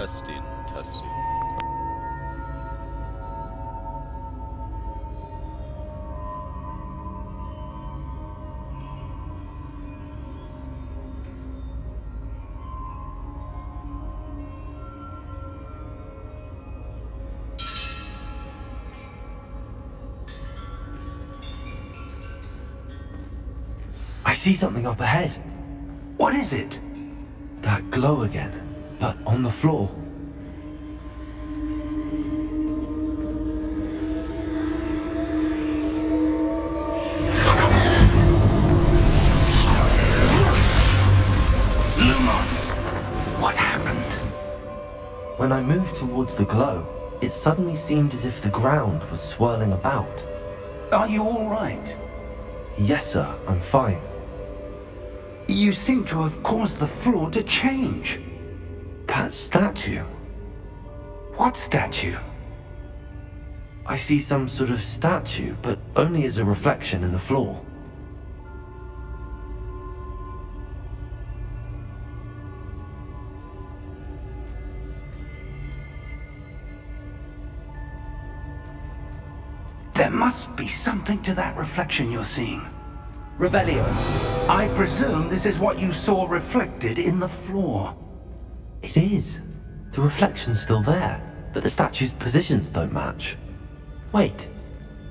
Testing, testing. I see something up ahead. What is it? That glow again, but on the floor. Lumos! What happened? When I moved towards the glow, it suddenly seemed as if the ground was swirling about. Are you all right? Yes, sir, I'm fine. You seem to have caused the floor to change. That statue. What statue? I see some sort of statue, but only as a reflection in the floor. There must be something to that reflection you're seeing. Revelio. I presume this is what you saw reflected in the floor. It is. The reflection's still there, but the statue's positions don't match. Wait,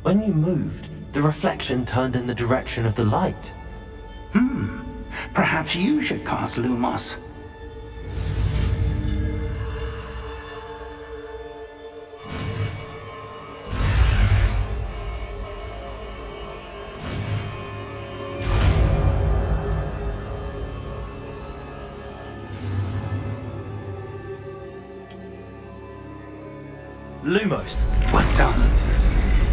when you moved, the reflection turned in the direction of the light. Perhaps you should cast Lumos. Lumos! Well done.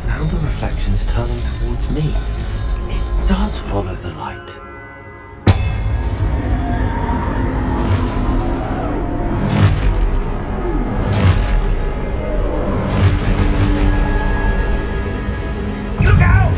Now the reflection's turning towards me. It does follow the light. Look out!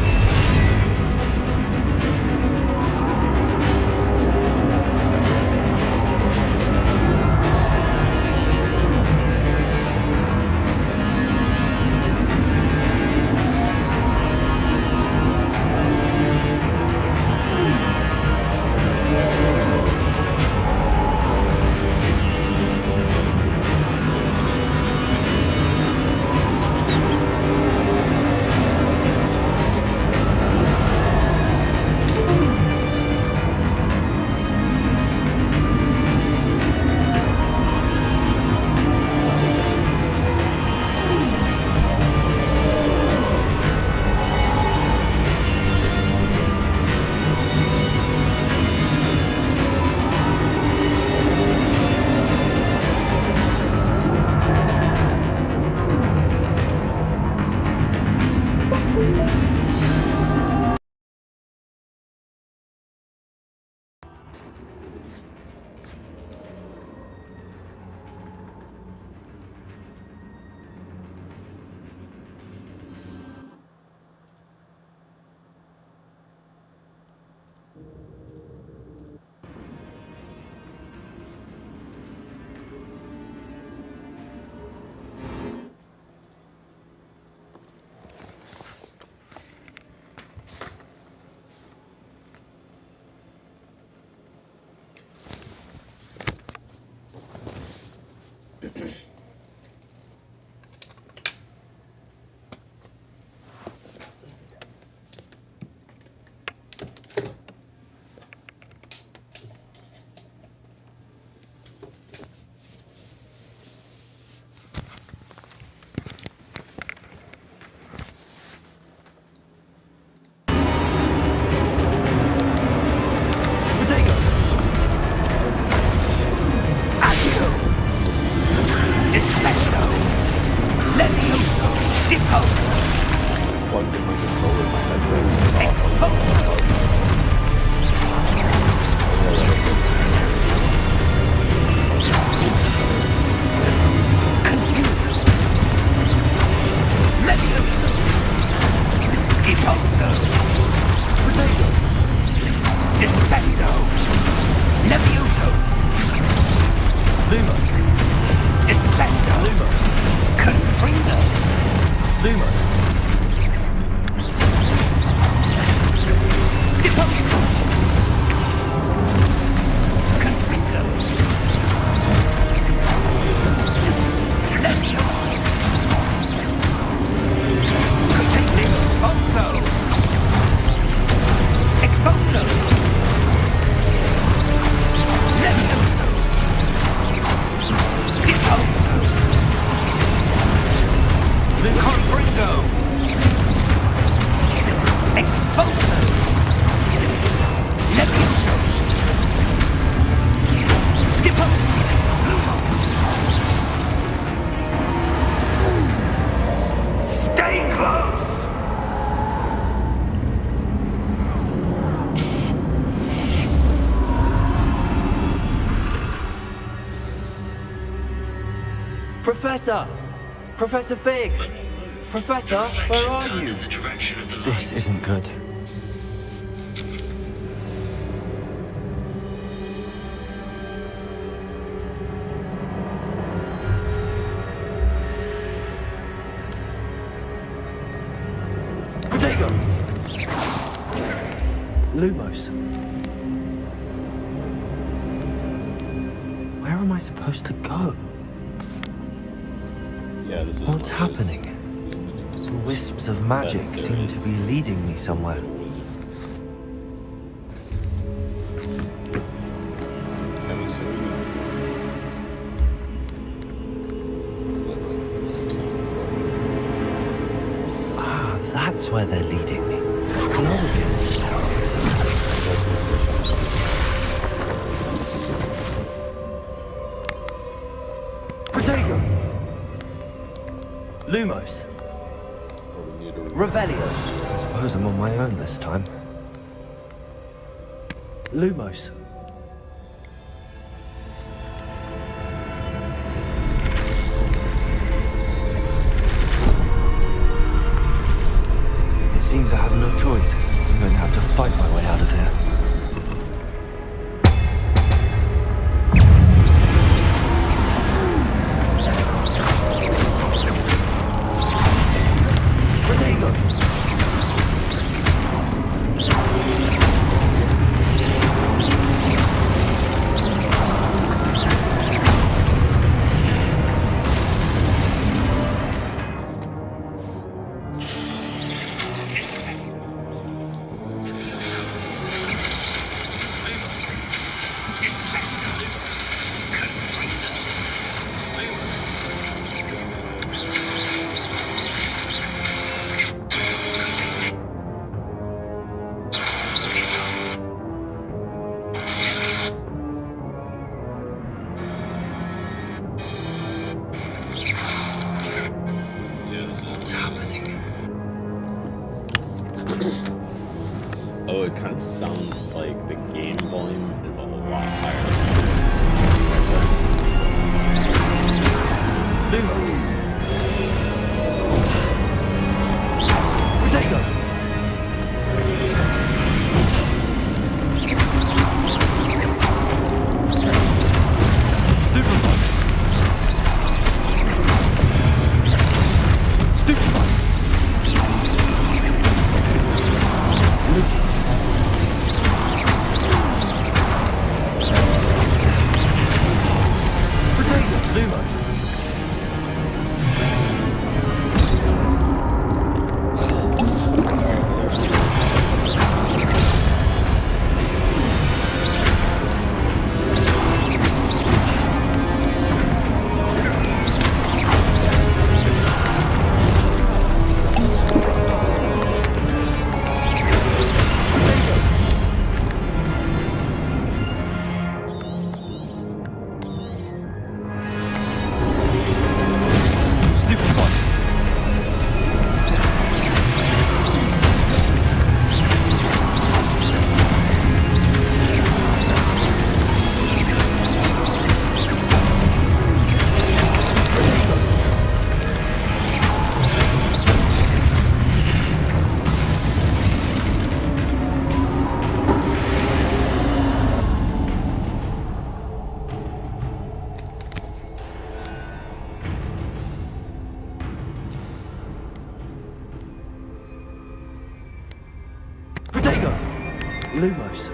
Plugged in my controller in my headset. Levioso! Lumos! Professor! Professor Fig! Professor, where are you? This isn't good. Protego! Lumos. Where am I supposed to go? Yeah, this is What's happening? The wisps of magic seem to be leading me somewhere. Ah, that's where they're leading me. Hello again. Protego! Lumos. Revelio. I suppose I'm on my own this time. Lumos. It seems I have no choice. I'm going to have to fight my way out of here. Oh, it kind of sounds like the game volume is a lot higher. Lumos. Protego. Stupefy. Lumos. Protego. Lumos.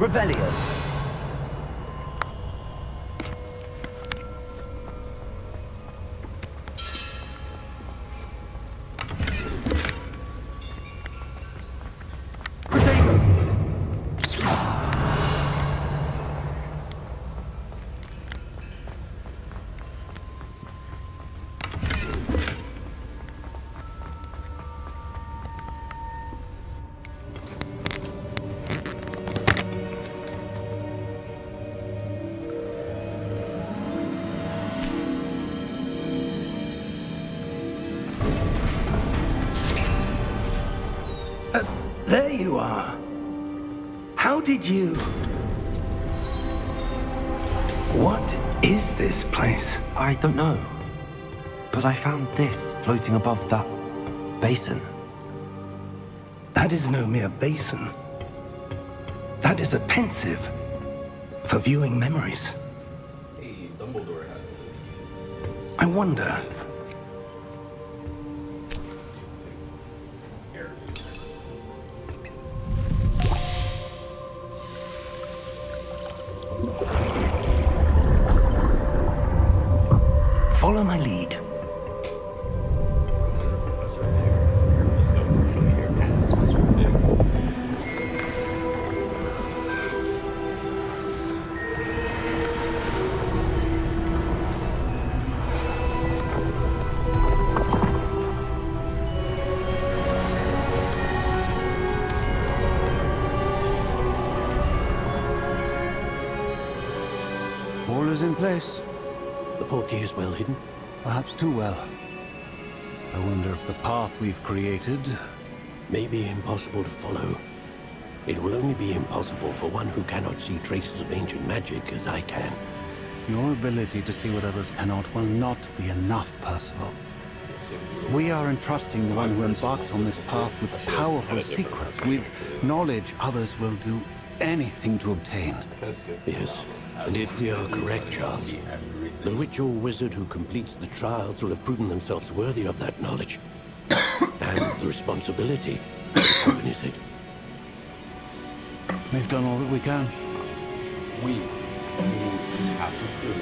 Revelio. There you are. How did you... What is this place? I don't know. But I found this floating above that basin. That is no mere basin. That is a pensive for viewing memories. Hey, Dumbledore had I wonder... Follow my lead. Professor X. Let's go. Show me your pass, Mr. Fig. All is in place. The portkey is well hidden. Perhaps too well. I wonder if the path we've created... May be impossible to follow. It will only be impossible for one who cannot see traces of ancient magic as I can. Your ability to see what others cannot will not be enough, Percival. We are entrusting the one who embarks on this path with powerful secrets, with knowledge others will do anything to obtain. Yes, and if we are correct, Charles, the witch or wizard who completes the trials will have proven themselves worthy of that knowledge. And the responsibility that accompanies it. We've done all that we can. We. I mean, it's half of the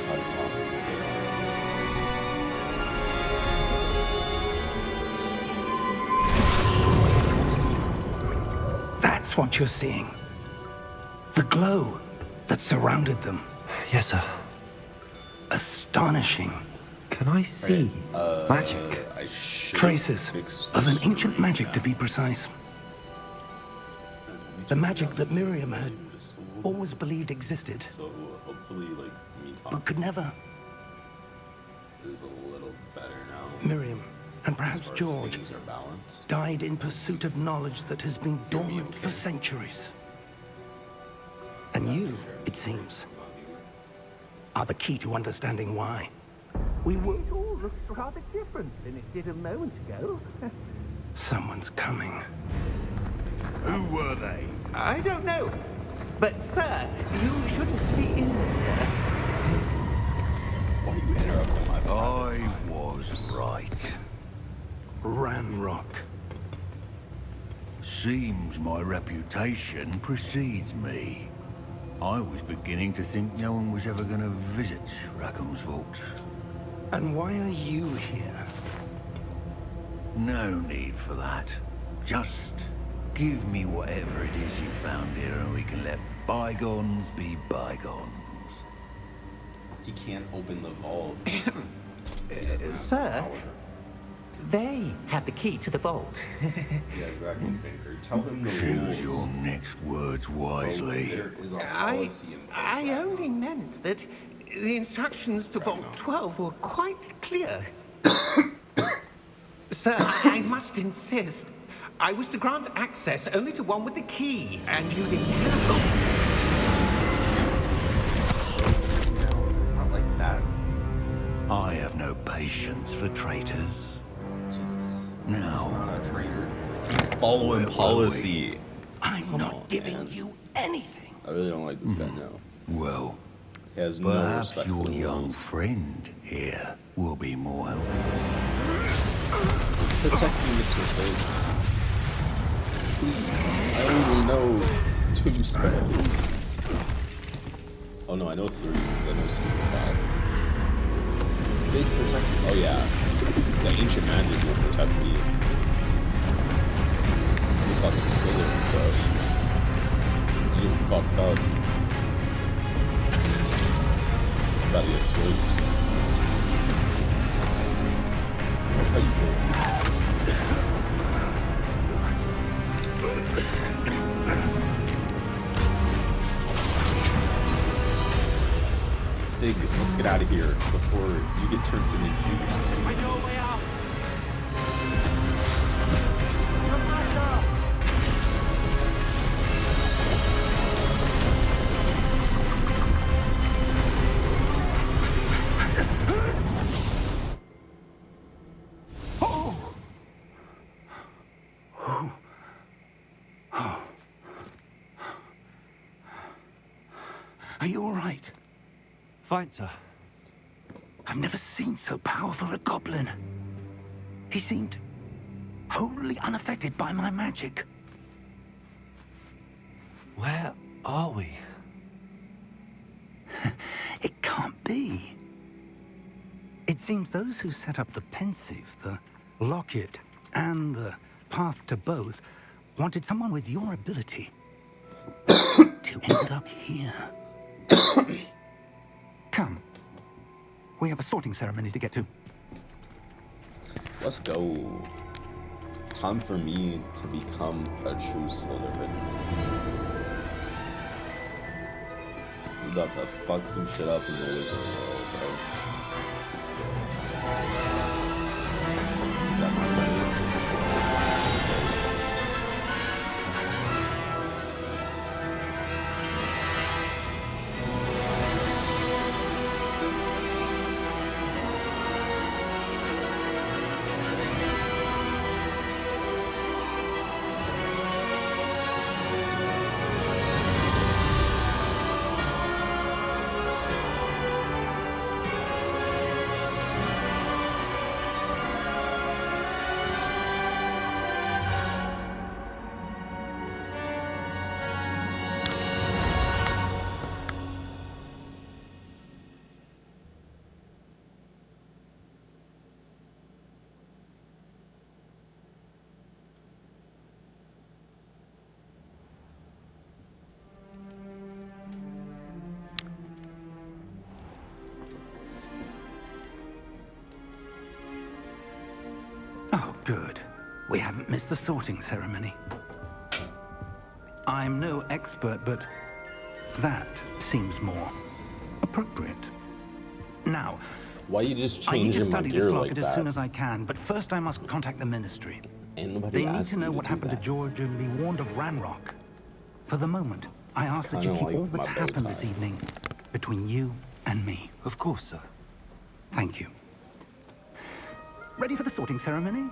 cut off. That's what you're seeing. The glow that surrounded them. Yes, sir. Astonishing. Can I see magic? I should Traces fix of an this. ancient magic, to be precise. The magic that Miriam had always believed existed, So hopefully, like, me but talking could never. is a little better now. Miriam, and perhaps As far as George, things are balanced. died in pursuit of knowledge that has been dormant for centuries. And you, it seems, are the key to understanding why. We were... It all looks rather different than it did a moment ago. Someone's coming. Who were they? I don't know. But, sir, you shouldn't be in here. Why are you interrupting my I was right. Ranrock. Seems my reputation precedes me. I was beginning to think no one was ever going to visit Rackham's vault. And why are you here? No need for that. Just give me whatever it is you found here and we can let bygones be bygones. He can't open the vault. Sir, they had the key to the vault. Yeah, exactly, Baker. Tell them the Choose your rules. next words wisely. There is a I policy in place. only meant that the instructions to Vault 12 were quite clear. Sir, I must insist. I was to grant access only to one with the key, and you didn't have them. Not like that. I have no patience for traitors. Jesus. Now, He's not a traitor. He's following Where are policy. I'm Come not on, giving man. you anything. I really don't like this guy now. well, He has no perhaps respect for your the young rules. friend here will be more helpful. Protect me, Mr. Fig. Please. I only know 2 2 spells. Oh no, I know 3. I know Super 5. Big protect. Oh yeah. The ancient magic will protect me. You fucking slither, bro. You fucked up. About to get switched. How you doing? Fig, let's get out of here before you get turned to the juice. I know a way out. Are you all right? Fine, sir. I've never seen so powerful a goblin. He seemed wholly unaffected by my magic. Where are we? It can't be. It seems those who set up the pensive, the locket, and the path to both wanted someone with your ability to end up here. Come. We have a sorting ceremony to get to. Let's go. Time for me to become a true Slytherin. I'm about to fuck some shit up in the wizard world, bro. Is that my turn? Oh, good. We haven't missed the sorting ceremony. I'm no expert, but that seems more appropriate. Now, Why you just I need to changing my study gear this like locket as that? soon as I can, but first I must contact the Ministry. Ain't nobody They need asked to me know what do happened to that. George and be warned of Ranrock. For the moment, I ask that you Kinda keep all liked that's my bow happened tie. this evening between you and me. Of course, sir. Thank you. Ready for the sorting ceremony?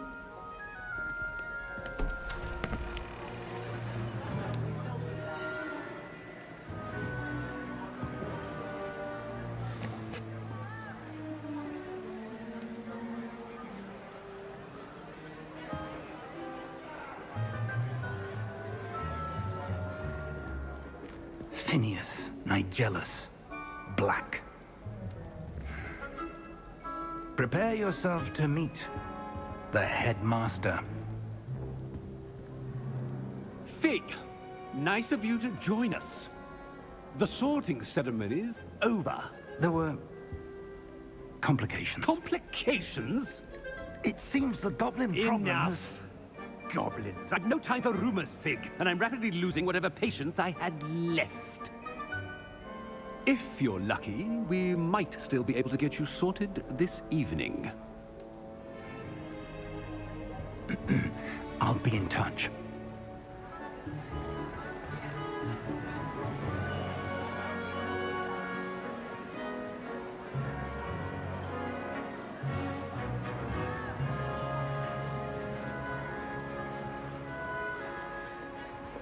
Phineas, Nigellus, Black. Prepare yourself to meet the headmaster. Fig, nice of you to join us. The sorting ceremony's over. There were complications. Complications? It seems the goblin problem has... Enough. Goblins. I've no time for rumors, Fig, and I'm rapidly losing whatever patience I had left. If you're lucky, we might still be able to get you sorted this evening. I'll be in touch.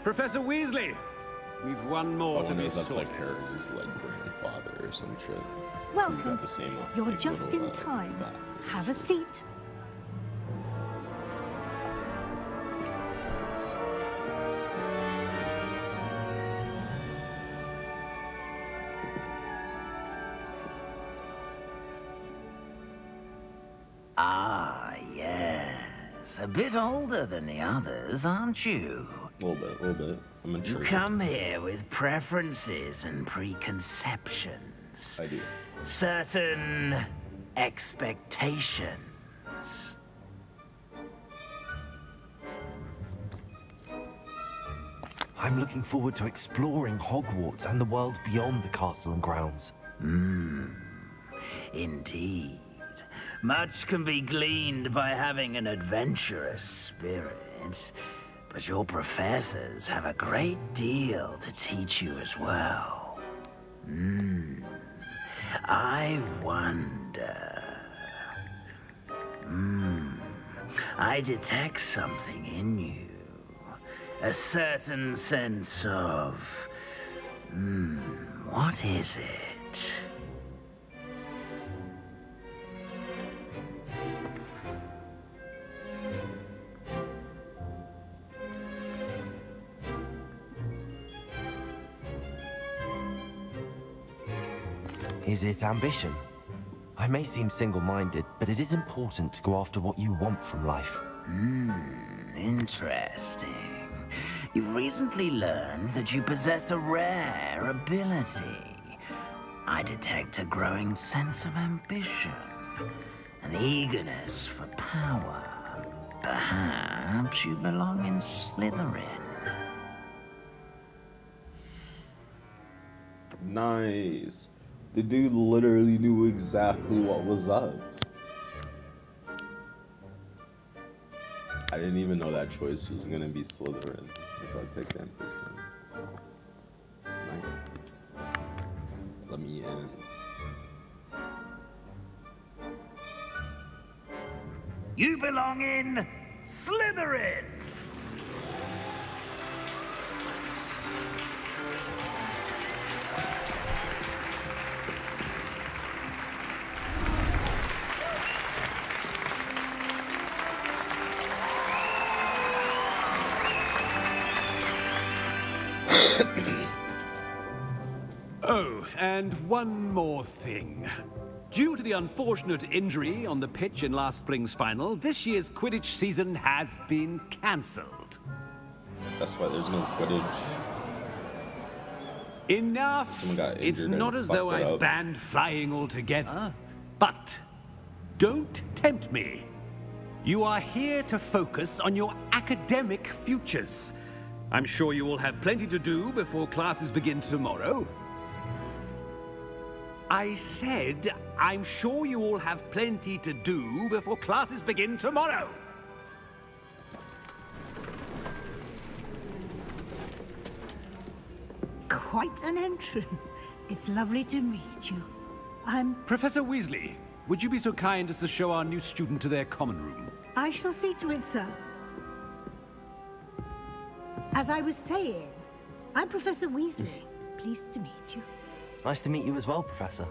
Professor Weasley, we've one more Oh, to no, be that's sorted. like Harry's like grandfather or some shit. We Welcome. got the same, You're like, just little, in time. glasses. Have a seat. Ah, yes. A bit older than the others, aren't you? A little bit. I'm You intrigued. come here with preferences and preconceptions. I do. Certain expectations. I'm looking forward to exploring Hogwarts and the world beyond the castle and grounds. Indeed. Much can be gleaned by having an adventurous spirit, but your professors have a great deal to teach you as well. I wonder... I detect something in you. A certain sense of... what is it? Is it ambition? I may seem single-minded, but it is important to go after what you want from life. Interesting. You've recently learned that you possess a rare ability. I detect a growing sense of ambition, an eagerness for power. Perhaps you belong in Slytherin. Nice. The dude literally knew exactly what was up. I didn't even know that choice was gonna be Slytherin if I picked ambition. So, let me in. You belong in Slytherin! Oh, and one more thing. Due to the unfortunate injury on the pitch in last spring's final, this year's Quidditch season has been cancelled. That's why there's no Quidditch. Enough! Someone got injured It's not and as though fucked it I've up. banned flying altogether. But don't tempt me. You are here to focus on your academic futures. I'm sure you will have plenty to do before classes begin tomorrow. I said, I'm sure you all have plenty to do before classes begin tomorrow. Quite an entrance. It's lovely to meet you. I'm... Professor Weasley, would you be so kind as to show our new student to their common room? I shall see to it, sir. As I was saying, I'm Professor Weasley. Pleased to meet you. Nice to meet you as well, Professor.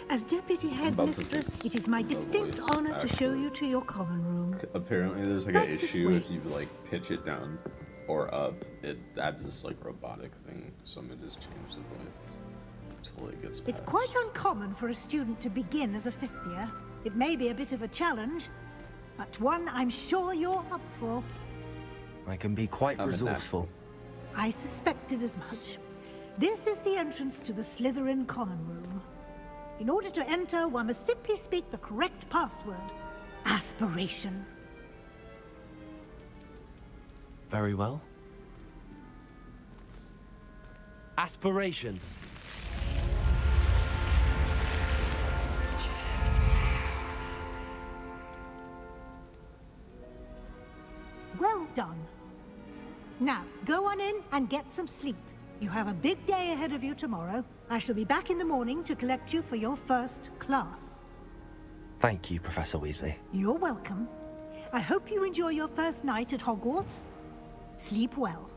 As Deputy Headmistress, it is my distinct voice honor to show you to your common room. Apparently there's like Not an this issue way. if you like pitch it down or up, it adds this like robotic thing. So I'm gonna just change the voice until it gets It's past. quite uncommon for a student to begin as a fifth year. It may be a bit of a challenge, but one I'm sure you're up for. I can be quite I'm an resourceful. I suspected as much. This is the entrance to the Slytherin common room. In order to enter, one must simply speak the correct password. Aspiration. Very well. Aspiration. Well done. Now, go on in and get some sleep. You have a big day ahead of you tomorrow. I shall be back in the morning to collect you for your first class. Thank you, Professor Weasley. You're welcome. I hope you enjoy your first night at Hogwarts. Sleep well.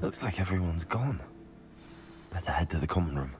Looks like everyone's gone. Better head to the common room.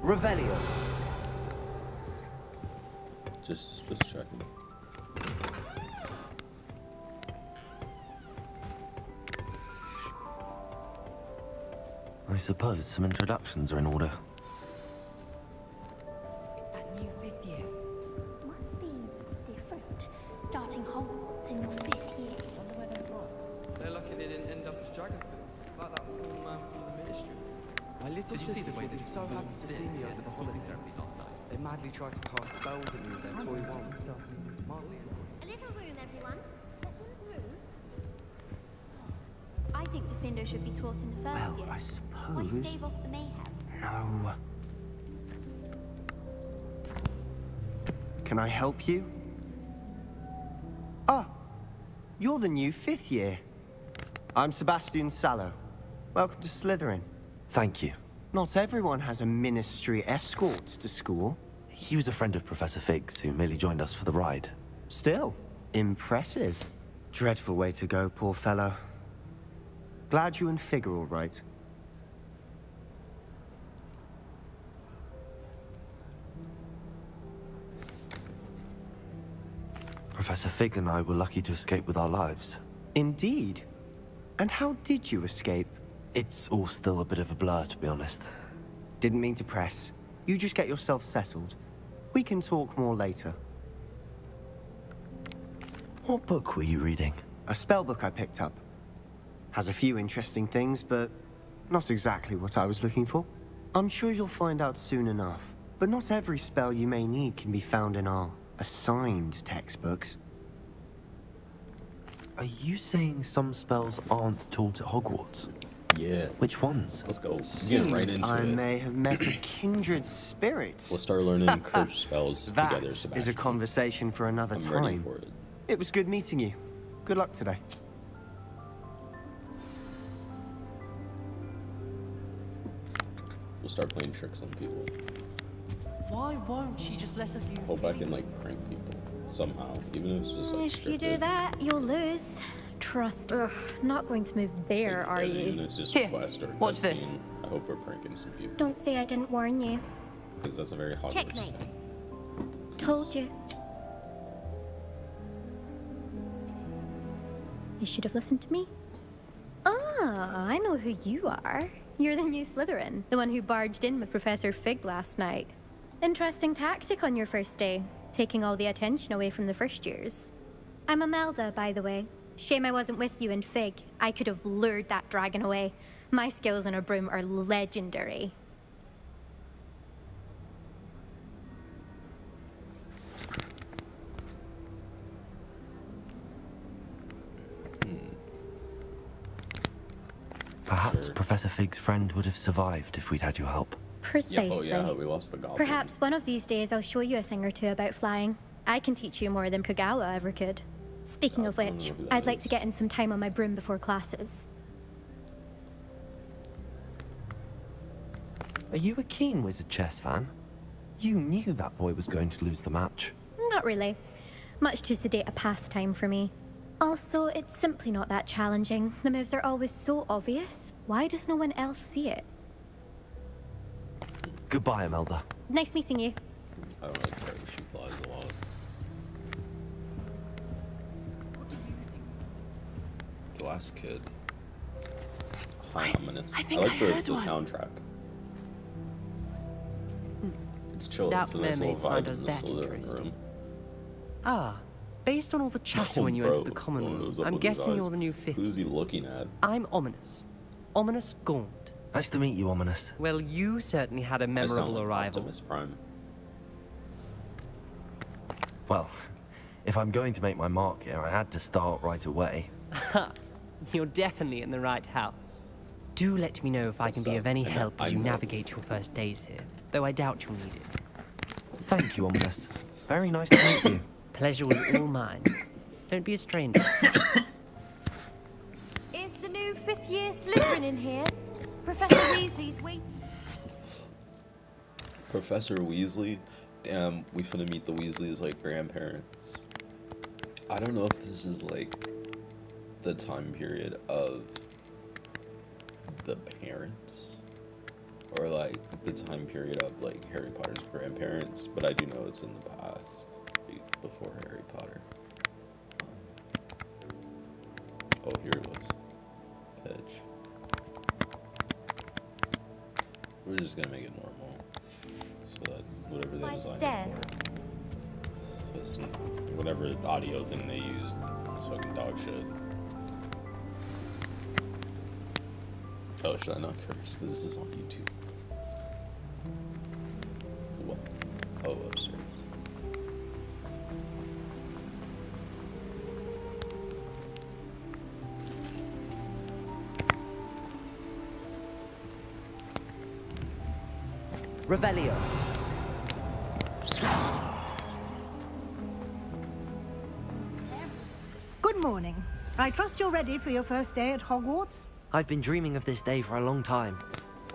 Revelio. Just checking. I suppose some introductions are in order. It's that new 5th year. Must be different. Starting Hogwarts in your 5th year. Wonder where they're from. They're lucky they didn't end up as Dragonfield, like that poor man from the Ministry. My little sisters will be so happy to see me over the holidays. They madly tried to cast spells at me with their toy wand. A little room, everyone. Room? I think Defender should be taught in the first year. I Why suppose. stave off the mayhem? No. Can I help you? Ah, you're the new 5th year. I'm Sebastian Sallow. Welcome to Slytherin. Thank you. Not everyone has a ministry escort to school. He was a friend of Professor Fig's who merely joined us for the ride. Still, impressive. Dreadful way to go, poor fellow. Glad you and Fig are all right. Professor Fig and I were lucky to escape with our lives. Indeed. And how did you escape? It's all still a bit of a blur, to be honest. Didn't mean to press. You just get yourself settled. We can talk more later. What book were you reading? A spell book I picked up. Has a few interesting things, but not exactly what I was looking for. I'm sure you'll find out soon enough. But not every spell you may need can be found in our assigned textbooks. Are you saying some spells aren't taught at Hogwarts? Yeah. Which ones? Let's go. Get right into I it. may have met a kindred spirit. Let's start learning cursed spells together, That Sebastian. is a conversation for another I'm time. ready for it. It was good meeting you. Good luck today. We'll start playing tricks on people. Why won't she just let us use Hope I can, like, prank people somehow. Even if it's just, like, If you do scripted. that, you'll lose. Trust. Ugh, not going to move there, are Even you? if it's just Here, quest or watch cutscene, this. I hope we're pranking some people. Don't say I didn't warn you. Because that's a very Hogwarts Checkmate. thing. Told you. You should have listened to me. Ah, I know who you are. You're the new Slytherin, the one who barged in with Professor Fig last night. Interesting tactic on your first day, taking all the attention away from the first years. I'm Imelda, by the way. Shame I wasn't with you in Fig. I could have lured that dragon away. My skills on a broom are legendary. Perhaps Professor Fig's friend would have survived if we'd had your help. Precisely. Yeah, oh yeah, we lost the goblin. Perhaps one of these days I'll show you a thing or two about flying. I can teach you more than Kagawa ever could. Speaking of I don't which, know who that I'd like is. to get in some time on my broom before classes. Are you a keen Wizard Chess fan? You knew that boy was going to lose the match. Not really. Much too sedate a pastime for me. Also, it's simply not that challenging. The moves are always so obvious. Why does no one else see it? Goodbye, Imelda. Nice meeting you. I don't really care if she flies a lot. The last kid. Hi, ominous. I think like I the heard one. soundtrack. It's chill. Doubt It's a nice little mermaids vibe find in us the that Slytherin interesting. room. Ah, based on all the chatter Oh, when you bro. entered the common Oh, room, what's up I'm with his guessing eyes? you're the new 5th. Who's he looking at? I'm Ominous. Ominous Gaunt. Nice to meet you, Ominous. Well, you certainly had a I sound memorable like arrival. Optimus Prime. Well, if I'm going to make my mark here, I had to start right away. Ha! You're definitely in the right house. Do let me know if I can be of any help as you navigate your first days here, though I doubt you'll need it. Thank you, Ominous. Very nice to meet you. Pleasure was all mine. Don't be a stranger. Is the new 5th year Slytherin in here? Professor Weasley's waiting. Professor Weasley? Damn, we finna meet the Weasleys like grandparents. I don't know if this is like the time period of the parents or like the time period of like Harry Potter's grandparents, but I do know it's in the past, before Harry Potter. Oh, here it was. Pitch. We're just gonna make it normal, so that whatever they designed for. Listen, whatever audio thing they used, this fucking dog shit. Oh, should I not curse? Because this is on YouTube. What? Oh, upstairs. Revelio. Good morning. I trust you're ready for your first day at Hogwarts? I've been dreaming of this day for a long time.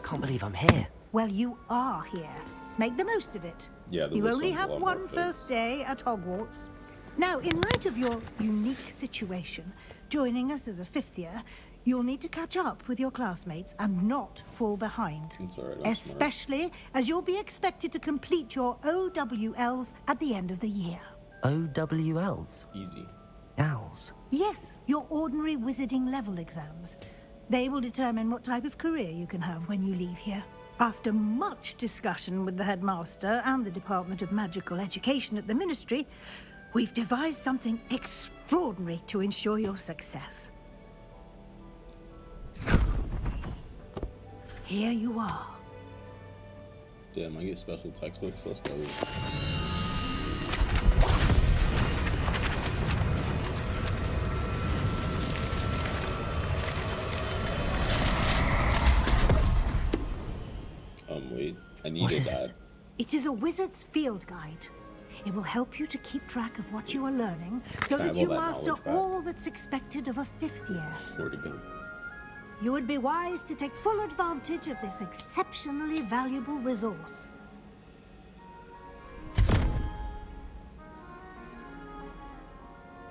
Can't believe I'm here. Well, you are here. Make the most of it. Yeah, you only have one first day at Hogwarts. Now, in light of your unique situation, joining us as a fifth year, you'll need to catch up with your classmates and not fall behind. It's all right, I'm especially smart. as you'll be expected to complete your OWLs at the end of the year. OWLs? Easy. Owls? Yes, your ordinary wizarding level exams. They will determine what type of career you can have when you leave here. After much discussion with the headmaster and the Department of Magical Education at the Ministry, we've devised something extraordinary to ensure your success. Here you are. Damn, I get special textbooks. Let's go. Wait, I needed that. It is a wizard's field guide. It will help you to keep track of what you are learning so that you master all that's expected of a fifth year. Where to go? You would be wise to take full advantage of this exceptionally valuable resource.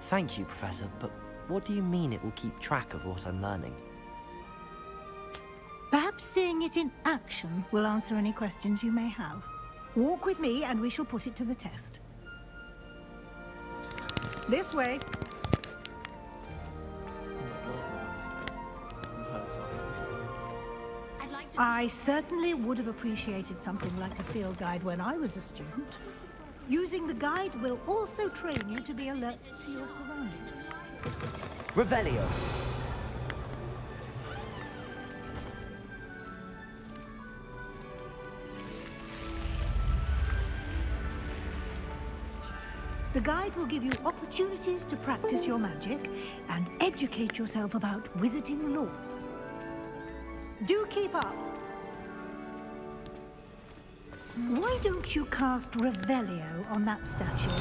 Thank you, Professor, but what do you mean it will keep track of what I'm learning? Perhaps seeing it in action will answer any questions you may have. Walk with me and we shall put it to the test. This way. I certainly would have appreciated something like the field guide when I was a student. Using the guide will also train you to be alert to your surroundings. Revelio. The guide will give you opportunities to practice your magic and educate yourself about wizarding lore. Do keep up. Why don't you cast Revelio on that statue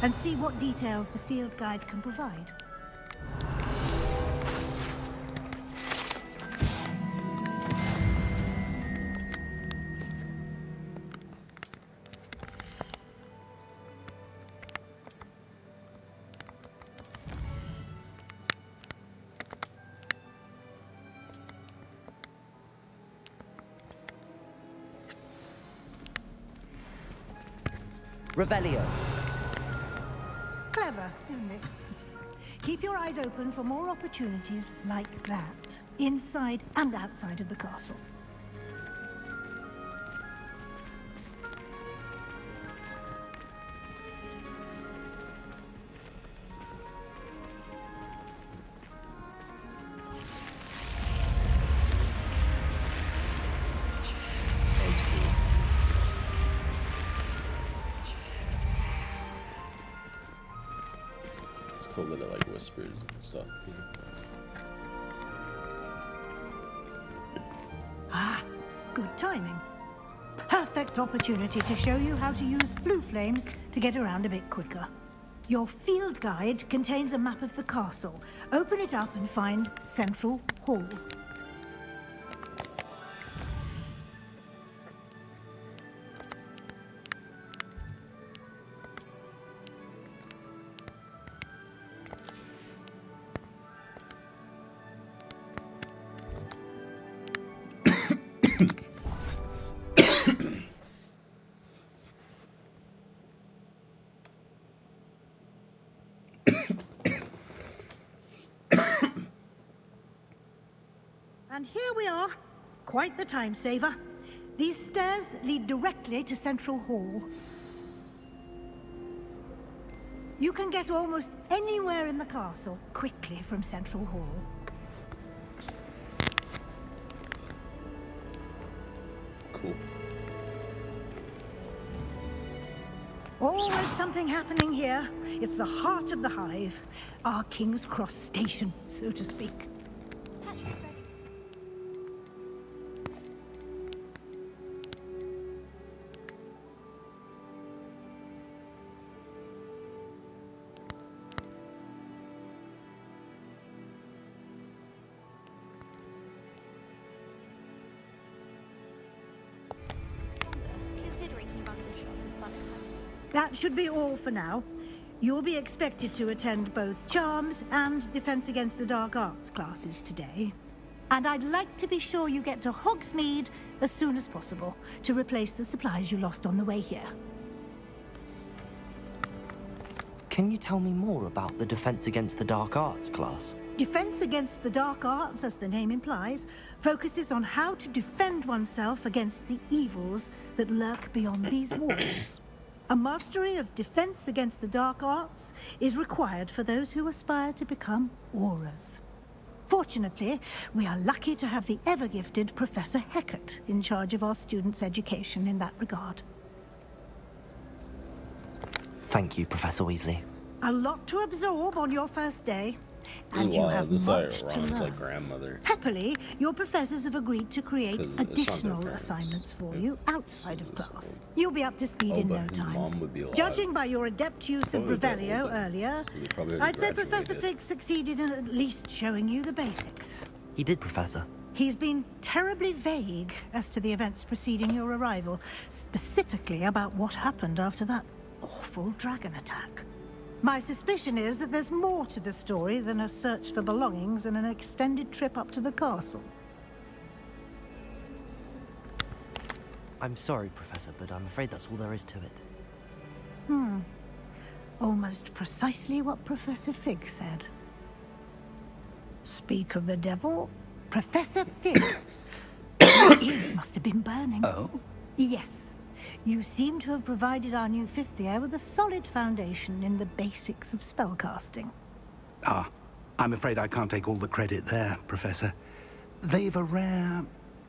and see what details the field guide can provide? Revelio. Clever, isn't it? Keep your eyes open for more opportunities like that, inside and outside of the castle. It's cool that it like whispers and stuff too. Ah, good timing. Perfect opportunity to show you how to use flue flames to get around a bit quicker. Your field guide contains a map of the castle. Open it up and find Central Hall. And here we are. Quite the time saver. These stairs lead directly to Central Hall. You can get almost anywhere in the castle quickly from Central Hall. Cool. Always something happening here. It's the heart of the hive. Our King's Cross station, so to speak. That should be all for now. You'll be expected to attend both Charms and Defense Against the Dark Arts classes today. And I'd like to be sure you get to Hogsmeade as soon as possible to replace the supplies you lost on the way here. Can you tell me more about the Defense Against the Dark Arts class? Defense Against the Dark Arts, as the name implies, focuses on how to defend oneself against the evils that lurk beyond these walls. A mastery of Defense Against the Dark Arts is required for those who aspire to become Aurors. Fortunately, we are lucky to have the ever-gifted Professor Hecat in charge of our students' education in that regard. Thank you, Professor Weasley. A lot to absorb on your first day, and Ooh, you wow, have this much like to Ron's learn. like grandmother. Happily, your professors have agreed to create 'Cause it's not their additional parents. assignments for you outside of class. You'll be up to speed in but no his time. mom would be alive. Judging by your adept use of Oh, is that Revelio old? earlier, So he probably already I'd say Professor graduated. Fig succeeded in at least showing you the basics. He did, Professor. He's been terribly vague as to the events preceding your arrival, specifically about what happened after that awful dragon attack. My suspicion is that there's more to the story than a search for belongings and an extended trip up to the castle. I'm sorry, Professor, but I'm afraid that's all there is to it. Almost precisely what Professor Fig said. Speak of the devil, Professor Fig. Your ears must have been burning. Oh? Yes. You seem to have provided our new fifth year with a solid foundation in the basics of spellcasting. Ah, I'm afraid I can't take all the credit there, Professor. They've a rare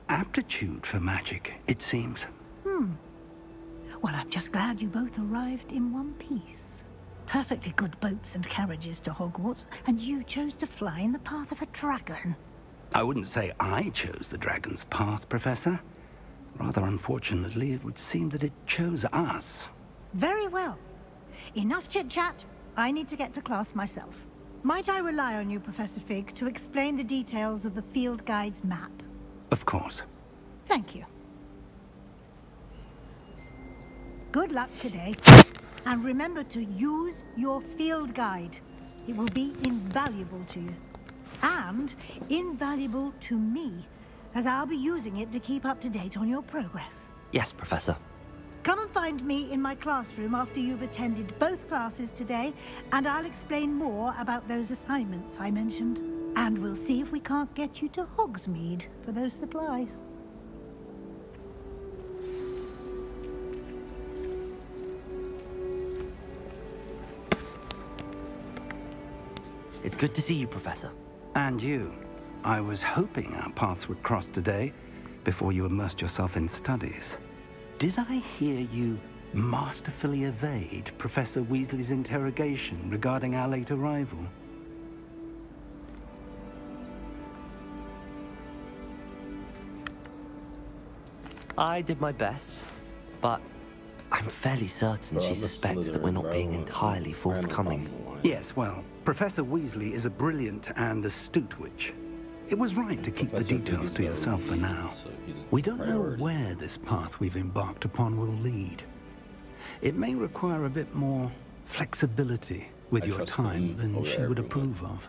aptitude for magic, it seems. Well, I'm just glad you both arrived in one piece. Perfectly good boats and carriages to Hogwarts, and you chose to fly in the path of a dragon. I wouldn't say I chose the dragon's path, Professor. Rather unfortunately, it would seem that it chose us. Very well. Enough chit-chat. I need to get to class myself. Might I rely on you, Professor Fig, to explain the details of the field guide's map? Of course. Thank you. Good luck today. And remember to use your field guide. It will be invaluable to you. And invaluable to me, as I'll be using it to keep up to date on your progress. Yes, Professor. Come and find me in my classroom after you've attended both classes today, and I'll explain more about those assignments I mentioned. And we'll see if we can't get you to Hogsmeade for those supplies. It's good to see you, Professor. And you. I was hoping our paths would cross today, before you immersed yourself in studies. Did I hear you masterfully evade Professor Weasley's interrogation regarding our late arrival? I did my best, but I'm fairly certain she suspects that we're not being entirely forthcoming. Yes, well, Professor Weasley is a brilliant and astute witch. It was right to keep the details to yourself for now. We don't know where this path we've embarked upon will lead. It may require a bit more flexibility with your time than she would approve of.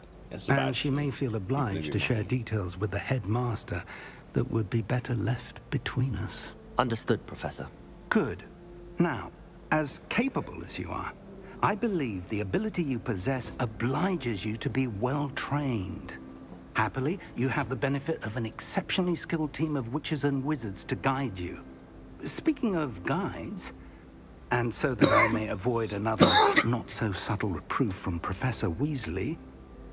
And she may feel obliged to share details with the headmaster that would be better left between us. Understood, Professor. Good. Now, as capable as you are, I believe the ability you possess obliges you to be well trained. Happily, you have the benefit of an exceptionally skilled team of witches and wizards to guide you. Speaking of guides, and so that I may avoid another not-so-subtle reproof from Professor Weasley,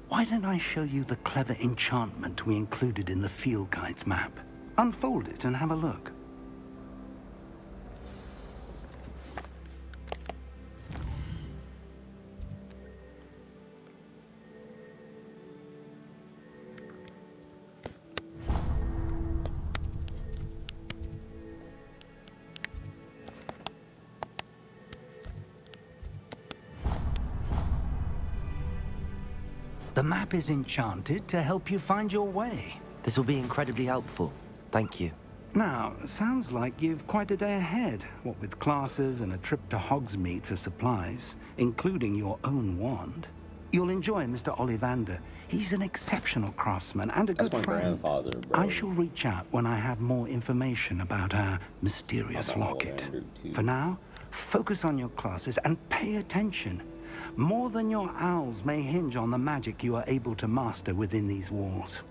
why don't I show you the clever enchantment we included in the field guide's map? Unfold it and have a look. The map is enchanted to help you find your way. This will be incredibly helpful. Thank you. Now, sounds like you've quite a day ahead, what with classes and a trip to Hogsmeade for supplies, including your own wand. You'll enjoy Mr. Ollivander. He's an exceptional craftsman and a good friend. Grandfather, bro. I shall reach out when I have more information about our mysterious locket. For now, focus on your classes and pay attention. More than your owls may hinge on the magic you are able to master within these walls.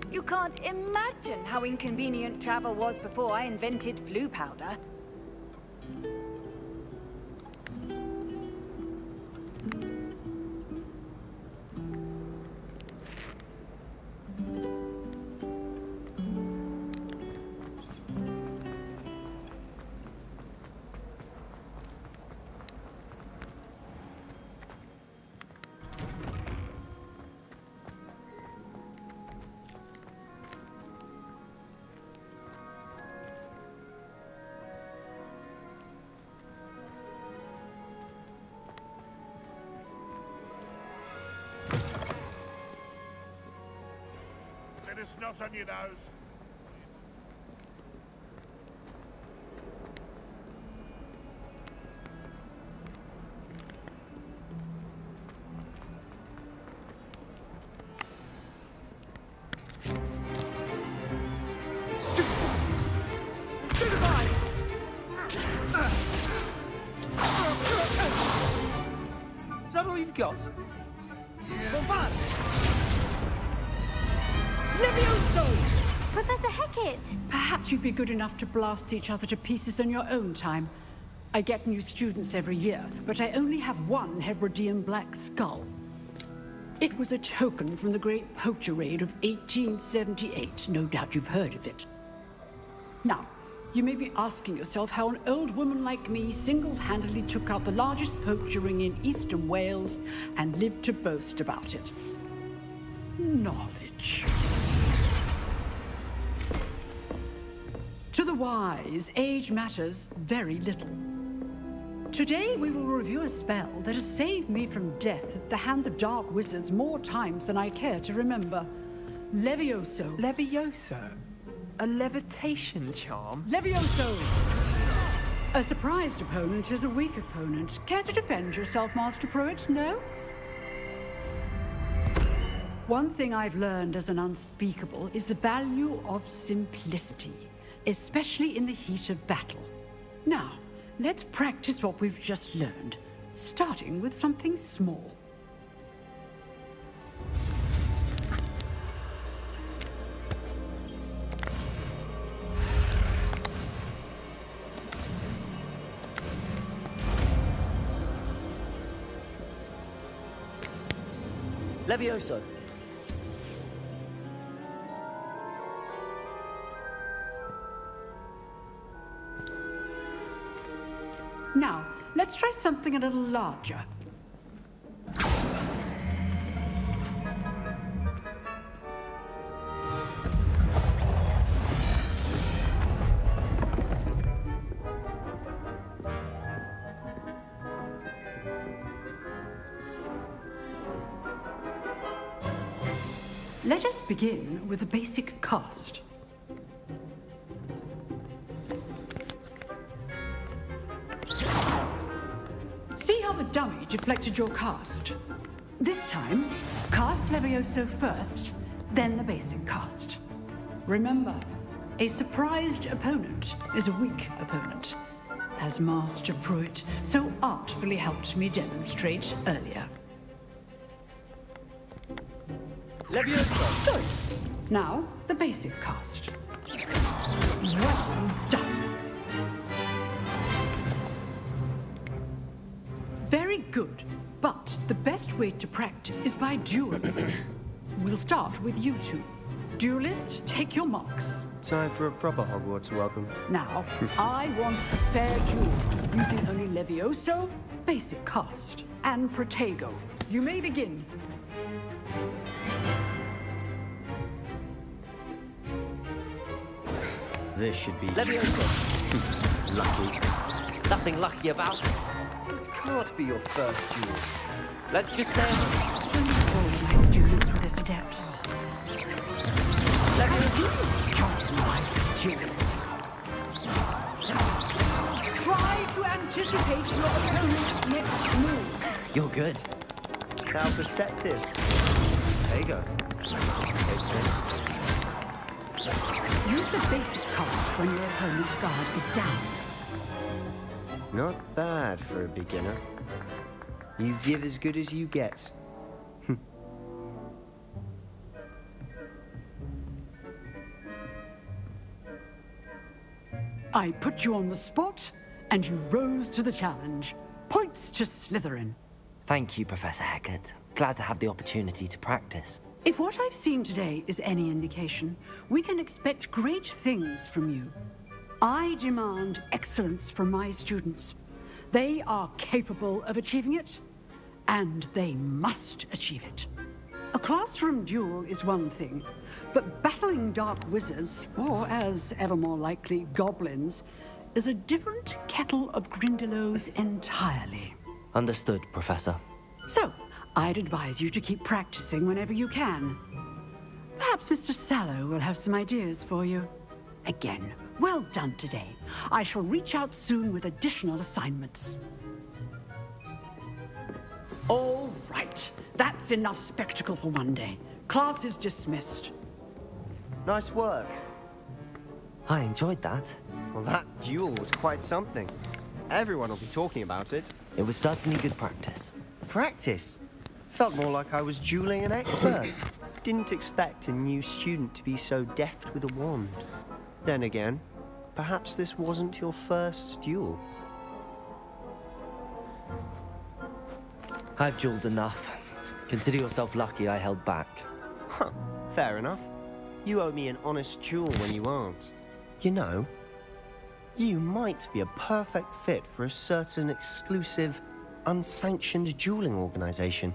You can't imagine how inconvenient travel was before I invented flu powder. It's not on your nose. Is that all you've got? Yeah. Levioso! Professor Hecat! Perhaps you'd be good enough to blast each other to pieces in your own time. I get new students every year, but I only have one Hebridean black skull. It was a token from the Great Poacher Raid of 1878. No doubt you've heard of it. Now, you may be asking yourself how an old woman like me single-handedly took out the largest poacher ring in eastern Wales and lived to boast about it. Knowledge. To the wise, age matters very little. Today we will review a spell that has saved me from death at the hands of dark wizards more times than I care to remember. Levioso. Levioso? A levitation charm? Levioso! A surprised opponent is a weak opponent. Care to defend yourself, Master Pruitt? No? One thing I've learned as an unspeakable is the value of simplicity, especially in the heat of battle. Now, let's practice what we've just learned, starting with something small. Levioso. Now, let's try something a little larger. Let us begin with the basic cast. See how the dummy deflected your cast. This time, cast Levioso first, then the basic cast. Remember, a surprised opponent is a weak opponent, as Master Pruitt so artfully helped me demonstrate earlier. Levioso! Good. Now, the basic cast. Well done. Very good. But the best way to practice is by dueling. We'll start with you two. Duelists, take your marks. Time for a proper Hogwarts welcome. Now, I want a fair duel, using only Levioso, basic cast, and Protego. You may begin. This should be... Levioso! Lucky. Nothing lucky about it. This can't be your first duel. Let's just say... All of my students with this adept. Try to anticipate your opponent's next move. You're good. How perceptive. There you go. Use the basic cast when your opponent's guard is down. Not bad for a beginner. You give as good as you get. I put you on the spot, and you rose to the challenge. Points to Slytherin. Thank you, Professor Hecat. Glad to have the opportunity to practice. If what I've seen today is any indication, we can expect great things from you. I demand excellence from my students. They are capable of achieving it, and they must achieve it. A classroom duel is one thing, but battling dark wizards, or as ever more likely, goblins, is a different kettle of Grindylows entirely. Understood, Professor. So, I'd advise you to keep practicing whenever you can. Perhaps Mr. Sallow will have some ideas for you. Again, well done today. I shall reach out soon with additional assignments. All right. That's enough spectacle for one day. Class is dismissed. Nice work. I enjoyed that. Well, that duel was quite something. Everyone will be talking about it. It was certainly good practice. Practice? Felt more like I was dueling an expert. Didn't expect a new student to be so deft with a wand. Then again, perhaps this wasn't your first duel. I've dueled enough. Consider yourself lucky I held back. Huh, fair enough. You owe me an honest duel when you aren't. You know, you might be a perfect fit for a certain exclusive, unsanctioned dueling organization.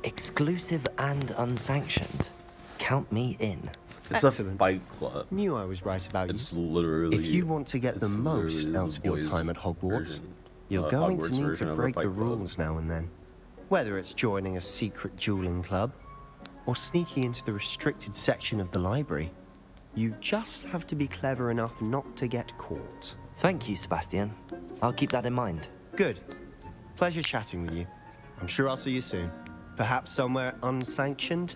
Exclusive and unsanctioned. Count me in. It's excellent. A fight club. Knew I was right about it's you. Literally. If you want to get the most out of your time at Hogwarts, you're going to need to break the rules now and then. Whether it's joining a secret dueling club, or sneaking into the restricted section of the library, you just have to be clever enough not to get caught. Thank you, Sebastian. I'll keep that in mind. Good. Pleasure chatting with you. I'm sure I'll see you soon. Perhaps somewhere unsanctioned?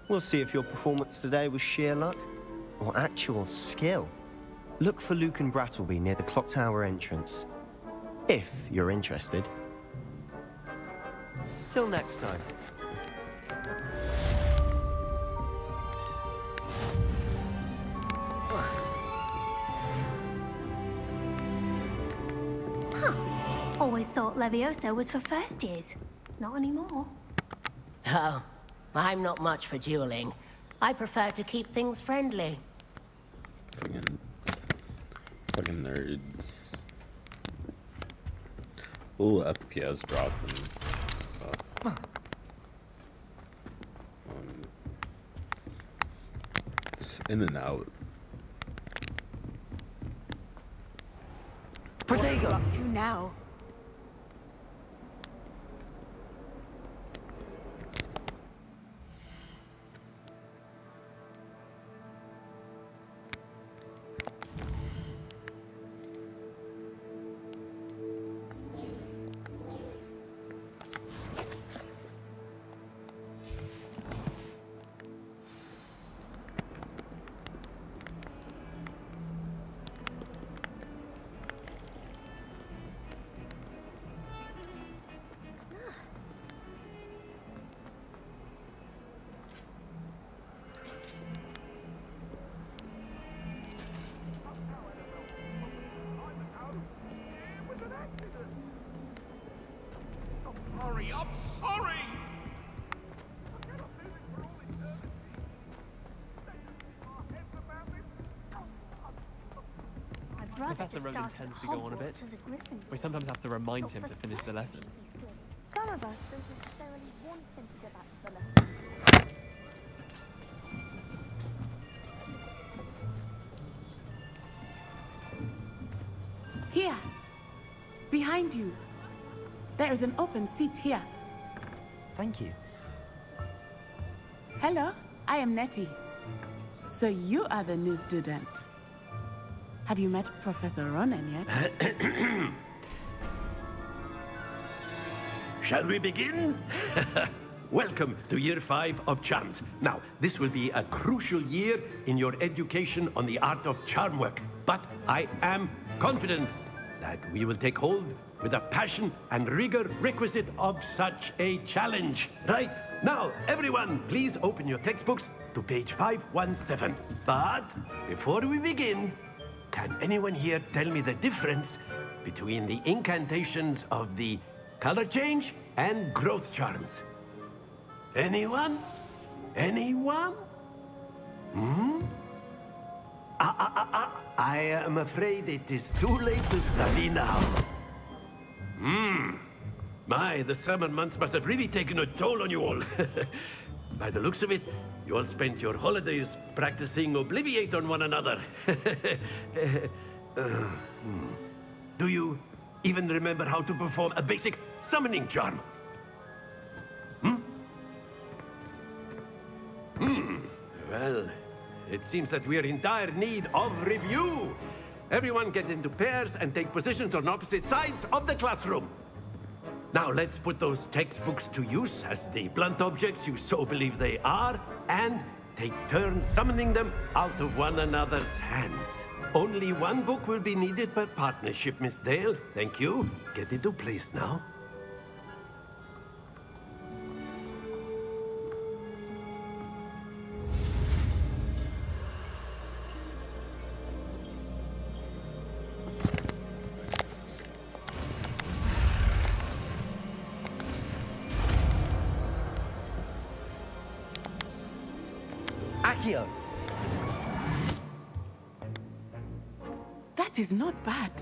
We'll see if your performance today was sheer luck or actual skill. Look for Luke and Brattleby near the clock tower entrance, if you're interested. Till next time. Huh. Always thought Levioso was for first years. Not anymore. Oh. I'm not much for dueling. I prefer to keep things friendly. Fucking nerds. Ooh, FPS dropping stuff. It's in and out. Protego! What are you up to now? Professor Ronan tends to go on a bit. We sometimes have to remind him to finish the lesson. Some of us don't necessarily want him to go back to the lesson. Here. Behind you. There is an open seat here. Thank you. Hello, I am Nettie. So you are the new student. Have you met Professor Ronan yet? Shall we begin? Welcome to Year 5 of Charms. Now, this will be a crucial year in your education on the art of charm work. But I am confident that we will take hold with the passion and rigor requisite of such a challenge. Right, now, everyone, please open your textbooks to page 517. But before we begin, can anyone here tell me the difference between the incantations of the color change and growth charms? Anyone? Anyone? I am afraid it is too late to study now. My, the summer months must have really taken a toll on you all. By the looks of it, you all spent your holidays practicing Obliviate on one another. Do you even remember how to perform a basic summoning charm? Well, it seems that we are in dire need of review. Everyone get into pairs and take positions on opposite sides of the classroom. Now let's put those textbooks to use as the blunt objects you so believe they are, and take turns summoning them out of one another's hands. Only one book will be needed per partnership, Miss Dale. Thank you. Get into place now. Accio! That is not bad.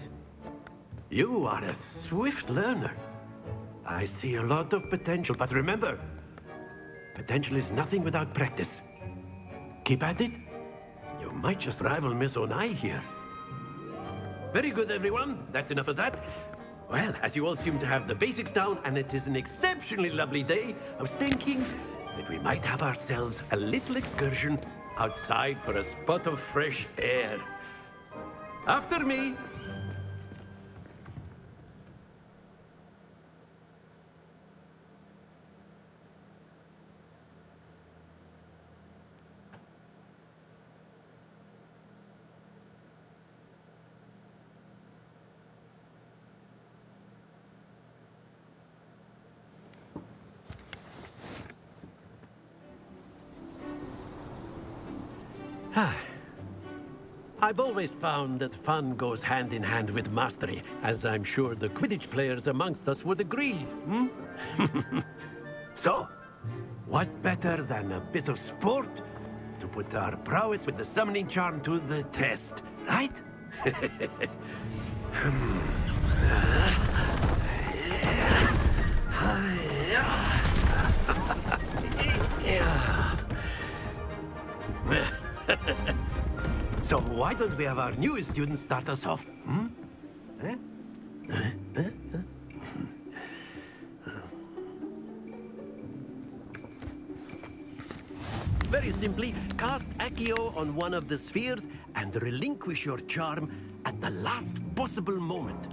You are a swift learner. I see a lot of potential, but remember, potential is nothing without practice. Keep at it. You might just rival Miss Onai here. Very good, everyone. That's enough of that. Well, as you all seem to have the basics down, and it is an exceptionally lovely day, I was thinking that we might have ourselves a little excursion outside for a spot of fresh air. After me. I've always found that fun goes hand in hand with mastery, as I'm sure the Quidditch players amongst us would agree. So, what better than a bit of sport to put our prowess with the summoning charm to the test, right? So why don't we have our newest student start us off? Very simply, cast Accio on one of the spheres and relinquish your charm at the last possible moment.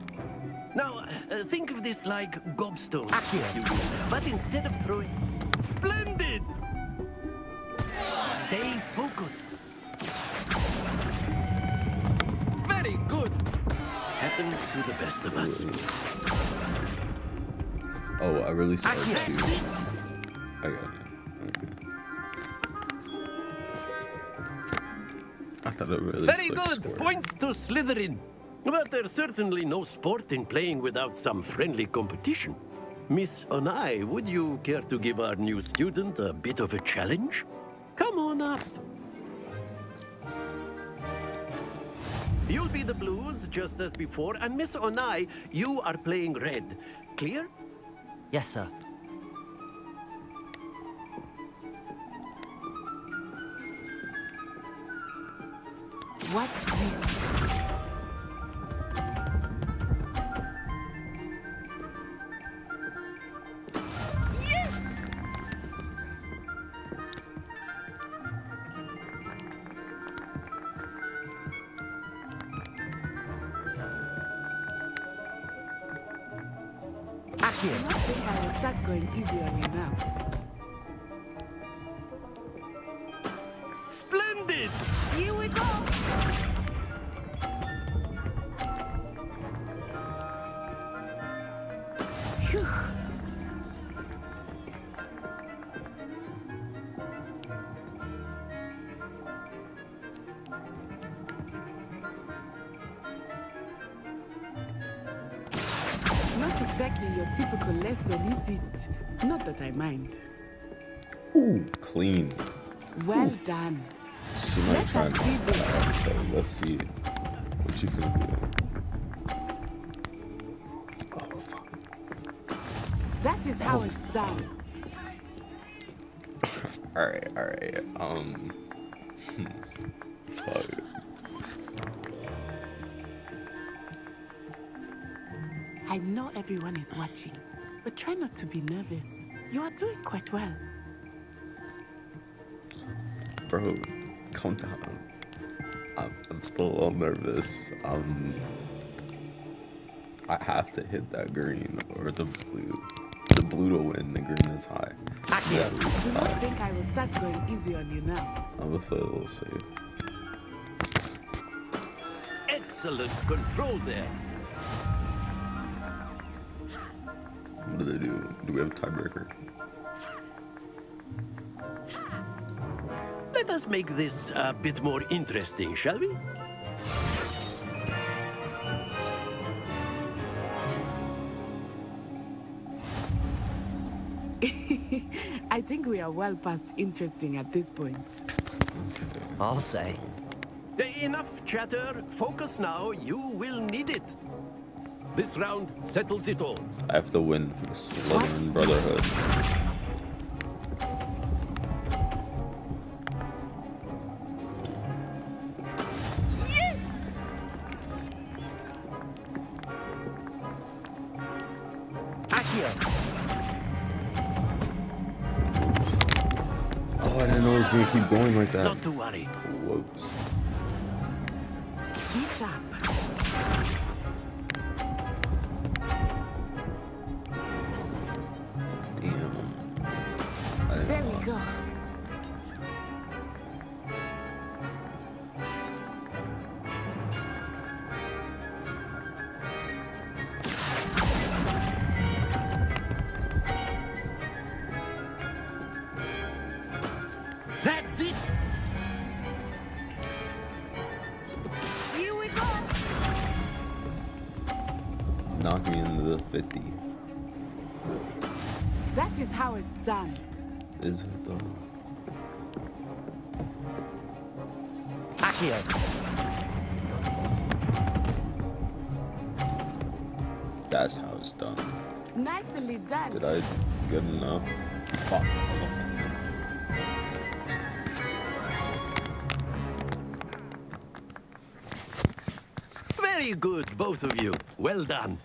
Now, think of this like gobstones, Accio. But instead of throwing... Splendid! Stay focused. Very good. Happens to the best of us. Oh, I really started to. I got it. Okay. I thought it really. Very good. Sport. Points to Slytherin. But there's certainly no sport in playing without some friendly competition. Miss Onai, would you care to give our new student a bit of a challenge? Come on up. You'll be the blues, just as before, and Miss Onai, you are playing red. Clear? Yes, sir. Watch this. Akio. I think I will start going easy on you now. Splendid! Here we go! Phew. Not exactly your typical lesson, is it? Not that I mind. Ooh, clean. Well done. She might try and knock that out, but let's see what she can do. Oh, fuck. That is how it's done. Alright. Fuck. I know everyone is watching, but try not to be nervous. You are doing quite well. Bro, calm down. I'm still a little nervous. I have to hit that green or the blue. The blue to win, the green is high. I do not think I will start going easy on you now. I'm gonna play a little safe. Excellent control there. What do they do? Do we have a tiebreaker? Let us make this a bit more interesting, shall we? I think we are well past interesting at this point. I'll say. Enough chatter. Focus now. You will need it. This round settles it all. I have to win for the Slytherin Brotherhood. Oh, I didn't know it was gonna keep going like that. Not to worry. Whoops. Be sharp. Damn. There we go. That's it. Here we go. Knock me into the 50. That is how it's done. Is it though? Akio. That's how it's done. Nicely done. Did I good enough? Fuck. Very good, both of you. Well done.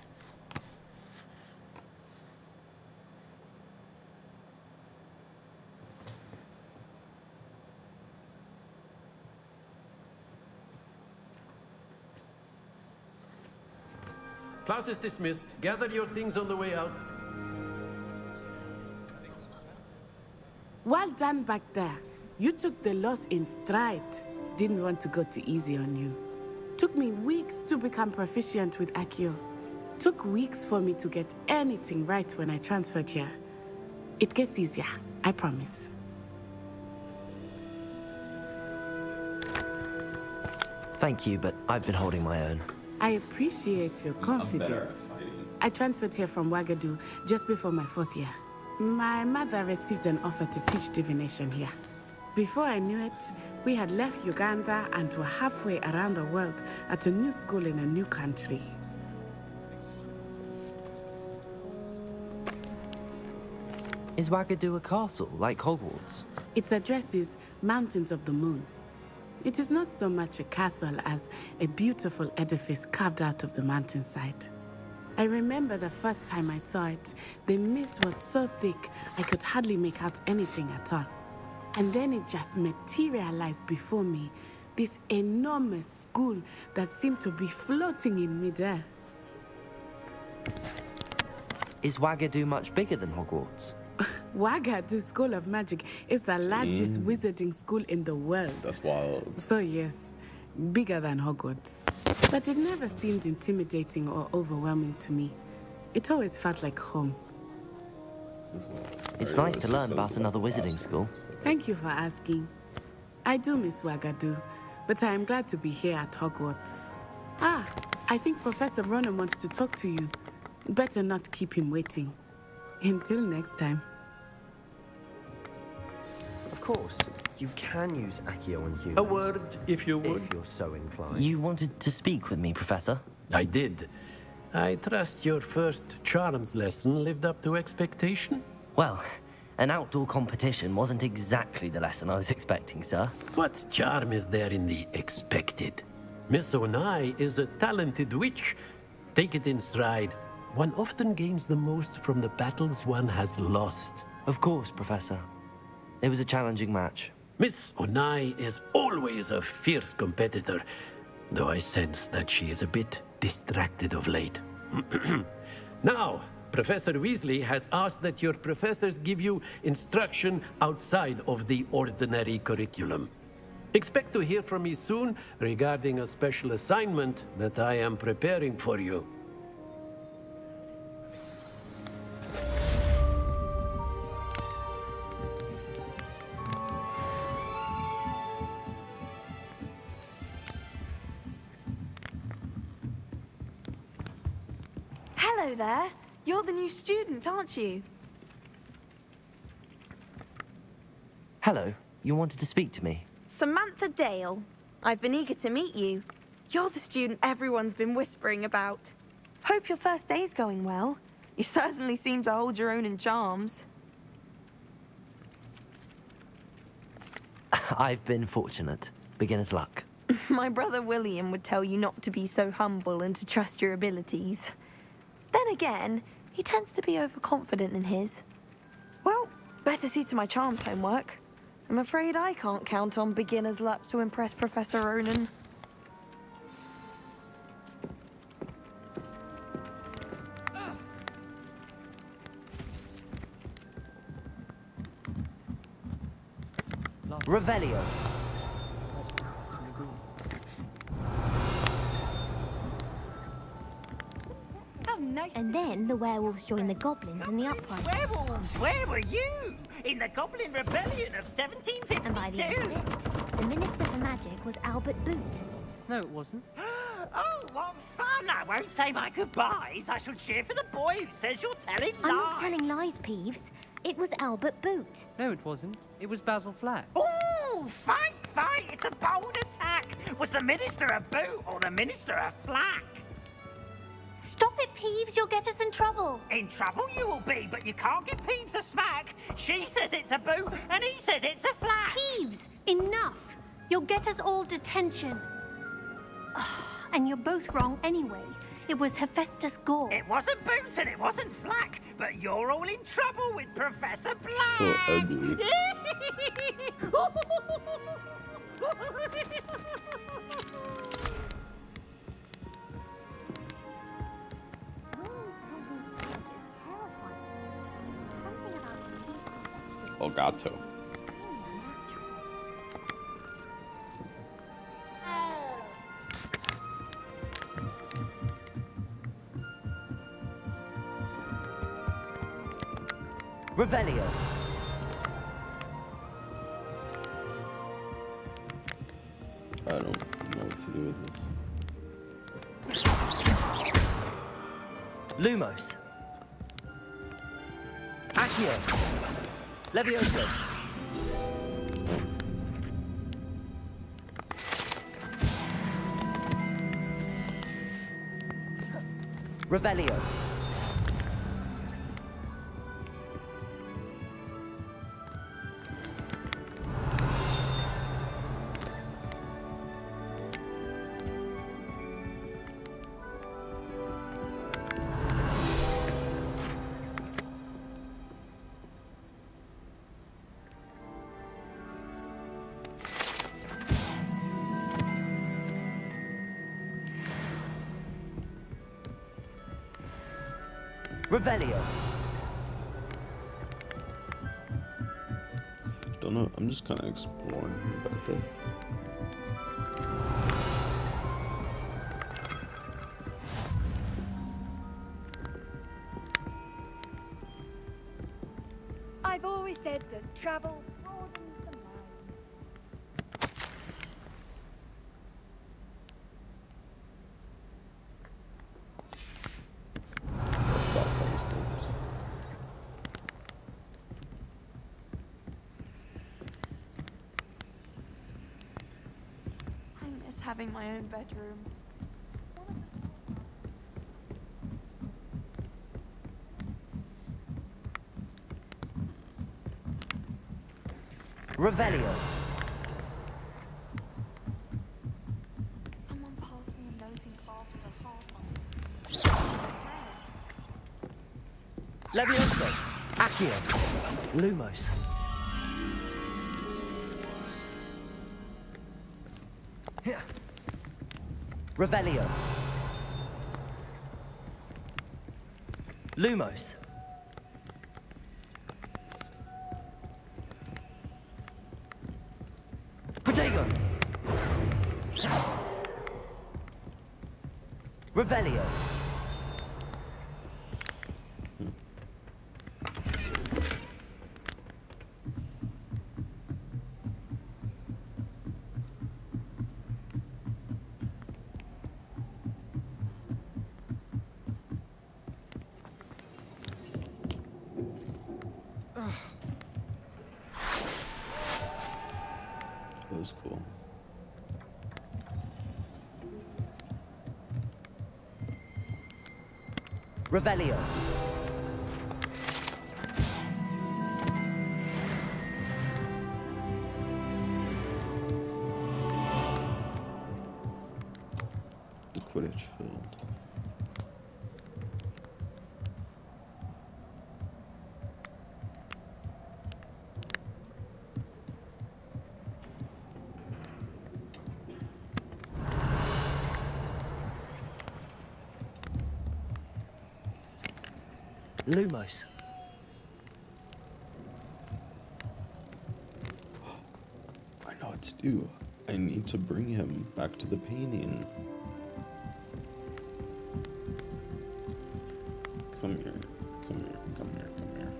Class is dismissed. Gather your things on the way out. Well done back there. You took the loss in stride. Didn't want to go too easy on you. Took me weeks to become proficient with Akio. Took weeks for me to get anything right when I transferred here. It gets easier, I promise. Thank you, but I've been holding my own. I appreciate your confidence. I transferred here from Wagadu just before my 4th year. My mother received an offer to teach divination here. Before I knew it, we had left Uganda and were halfway around the world at a new school in a new country. Is Wagadu a castle, like Hogwarts? Its address is Mountains of the Moon. It is not so much a castle as a beautiful edifice carved out of the mountainside. I remember the first time I saw it, the mist was so thick I could hardly make out anything at all. And then it just materialized before me, this enormous school that seemed to be floating in midair. Is Wagadu much bigger than Hogwarts? Wagadu School of Magic is the largest wizarding school in the world. That's wild. So yes, bigger than Hogwarts. But it never seemed intimidating or overwhelming to me. It always felt like home. It's nice to learn about another wizarding school. Thank you for asking. I do miss Wagadu, but I am glad to be here at Hogwarts. Ah, I think Professor Ronan wants to talk to you. Better not keep him waiting. Until next time. Of course, you can use Accio on humans. A word, if you would. If you're so inclined. You wanted to speak with me, Professor? I did. I trust your first charms lesson lived up to expectation? Well, an outdoor competition wasn't exactly the lesson I was expecting, sir. What charm is there in the expected? Miss Onai is a talented witch. Take it in stride. One often gains the most from the battles one has lost. Of course, Professor. It was a challenging match. Miss Onai is always a fierce competitor, though I sense that she is a bit distracted of late. Now, Professor Weasley has asked that your professors give you instruction outside of the ordinary curriculum. Expect to hear from me soon regarding a special assignment that I am preparing for you. Hello there. You're the new student, aren't you? Hello. You wanted to speak to me? Samantha Dale. I've been eager to meet you. You're the student everyone's been whispering about. Hope your first day's going well. You certainly seem to hold your own in charms. I've been fortunate. Beginner's luck. My brother William would tell you not to be so humble and to trust your abilities. Then again, he tends to be overconfident in his. Well, better see to my charms homework. I'm afraid I can't count on beginner's luck to impress Professor Ronan. Revelio. And then the werewolves joined the goblins in the uprising. Werewolves, where were you? In the Goblin Rebellion of 1752? And by the end of it, the Minister for Magic was Albert Boot. No, it wasn't. Oh, what fun! I won't say my goodbyes. I shall cheer for the boy who says you're telling lies. I'm not telling lies, Peeves. It was Albert Boot. No, it wasn't. It was Basil Flack. Oh, fight, fight! It's a bold attack. Was the Minister a boot or the Minister a flack? Stop it, Peeves. You'll get us in trouble. In trouble you will be, but you can't give Peeves a smack. She says it's a boot, and he says it's a flack. Peeves, enough. You'll get us all detention. And you're both wrong anyway. It was Hephaestus Gore. It wasn't boot and it wasn't flack, but you're all in trouble with Professor Black. So ugly. El gato. Revelio. I don't know what to do with this. Lumos. Accio. Levioso. Revelio. Revelio. Don't know. I'm just kind of exploring here a bit. I've always said that travel broadens the mind. I miss having my own bedroom. Revelio. Someone passed me a note in class with a heart on it. Levioso. Accio. Lumos. Revelio. Lumos. Protego. Revelio. That was cool. Revelio. The Quidditch field. Lumos. I know what to do. I need to bring him back to the painting. Come here. Come here. Come here. Come here.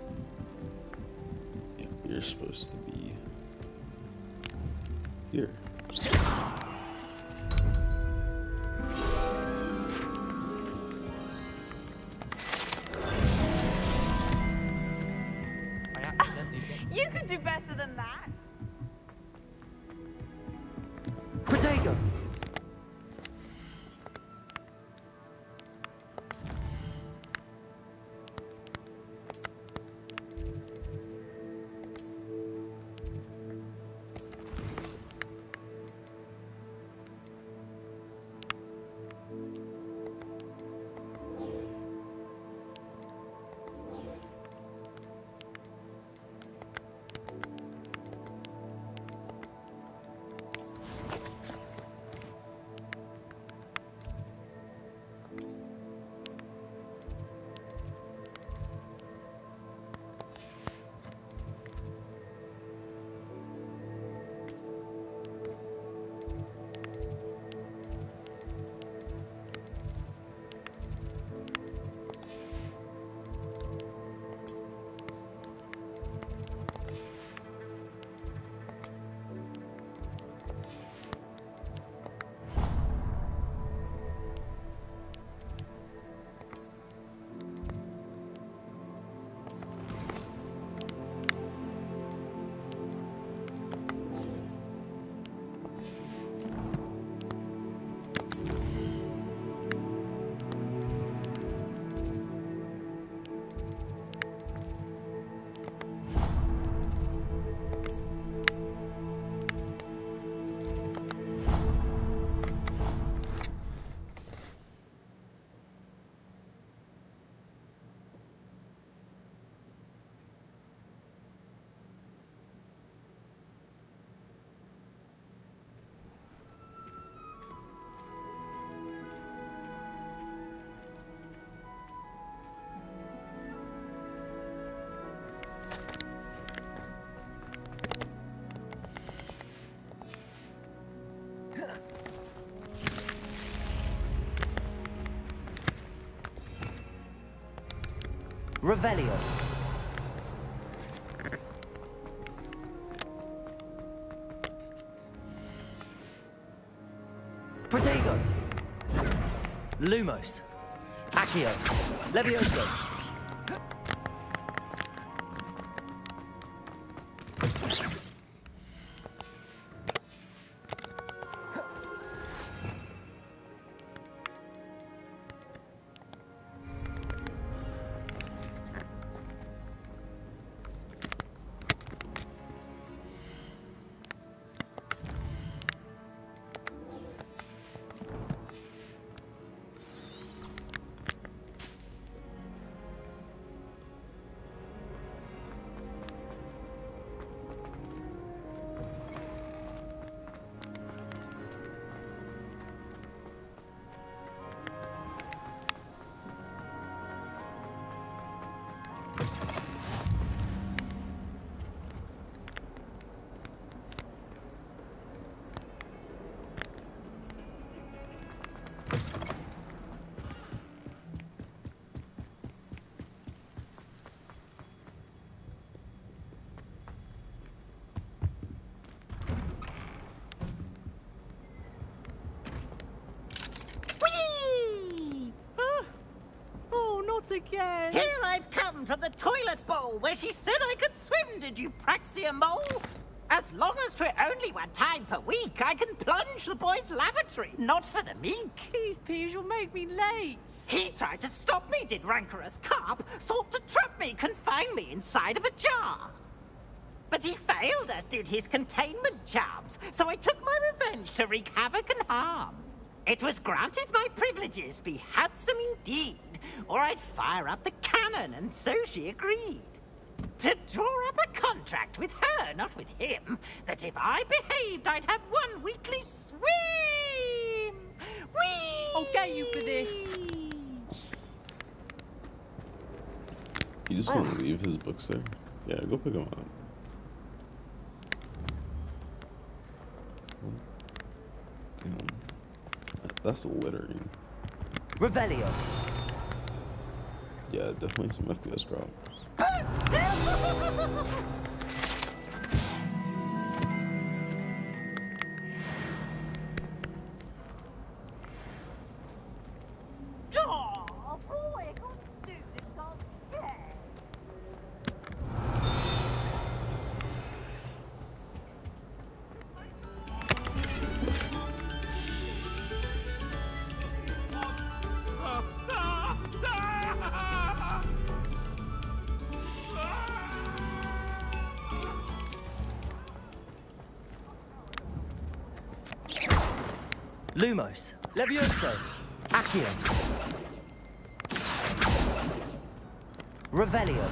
Yeah, you're supposed to be here. You could do better than that. Protego. Revelio. Protego. Lumos. Accio. Levioso. Again. Here I've come from the toilet bowl where she said I could swim, did you praxia mole? As long as 'twere only one time per week, I can plunge the boy's lavatory, not for the meek. Please, Piers, you'll make me late. He tried to stop me, did rancorous carp, sought to trap me, confine me inside of a jar. But he failed, as did his containment charms, so I took my revenge to wreak havoc and harm. It was granted my privileges be handsome indeed, or I'd fire up the cannon, and so she agreed. To draw up a contract with her, not with him, that if I behaved, I'd have one weekly swim! Whee! I'll get you for this. You just want to leave his books there? Yeah, go pick them up. That's littering. Revelio. Yeah, definitely some FPS drops. Lumos. Levioso. Accio. Revelio.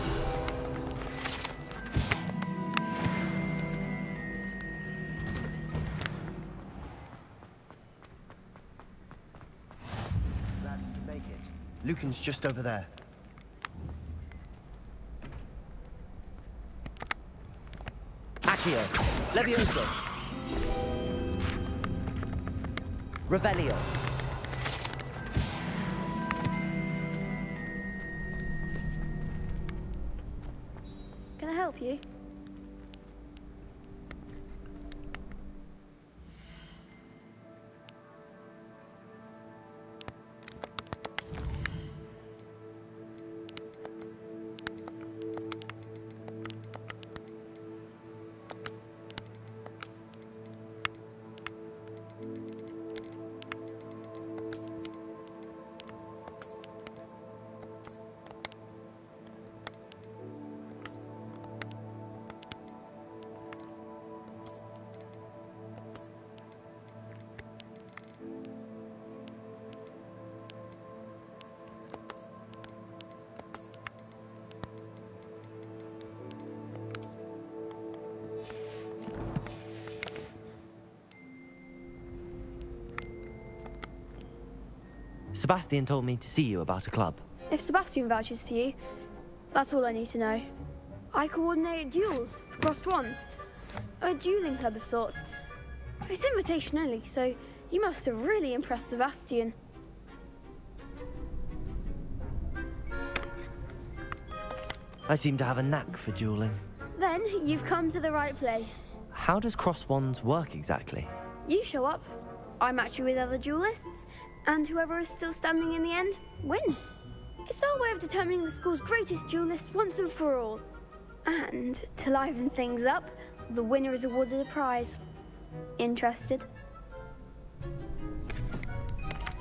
Glad you could make it. Lucan's just over there. Accio. Levioso. Revelio. Can I help you? Sebastian told me to see you about a club. If Sebastian vouches for you, that's all I need to know. I coordinate duels for crossed ones. A dueling club of sorts. It's invitation only, so you must have really impressed Sebastian. I seem to have a knack for dueling. Then you've come to the right place. How does cross wands work exactly? You show up, I match you with other duelists, and whoever is still standing in the end wins. It's our way of determining the school's greatest duelist once and for all. And to liven things up, the winner is awarded a prize. Interested?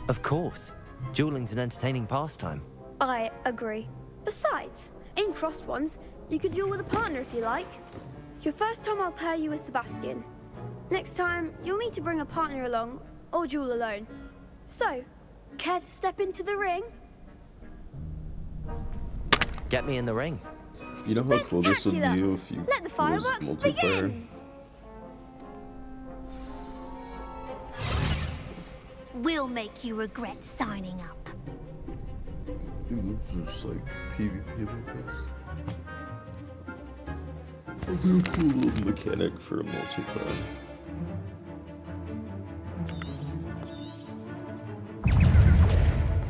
Of course. Dueling's an entertaining pastime. I agree. Besides, in crossed ones, you can duel with a partner if you like. Your first time I'll pair you with Sebastian. Next time, you'll need to bring a partner along, or duel alone. So, care to step into the ring? Get me in the ring. You know how cool this would be Spectacular. if you Let the was fireworks multiplayer? begin. We'll make you regret signing up. Dude, it's just like PvP like this. A cool little mechanic for a multiplayer.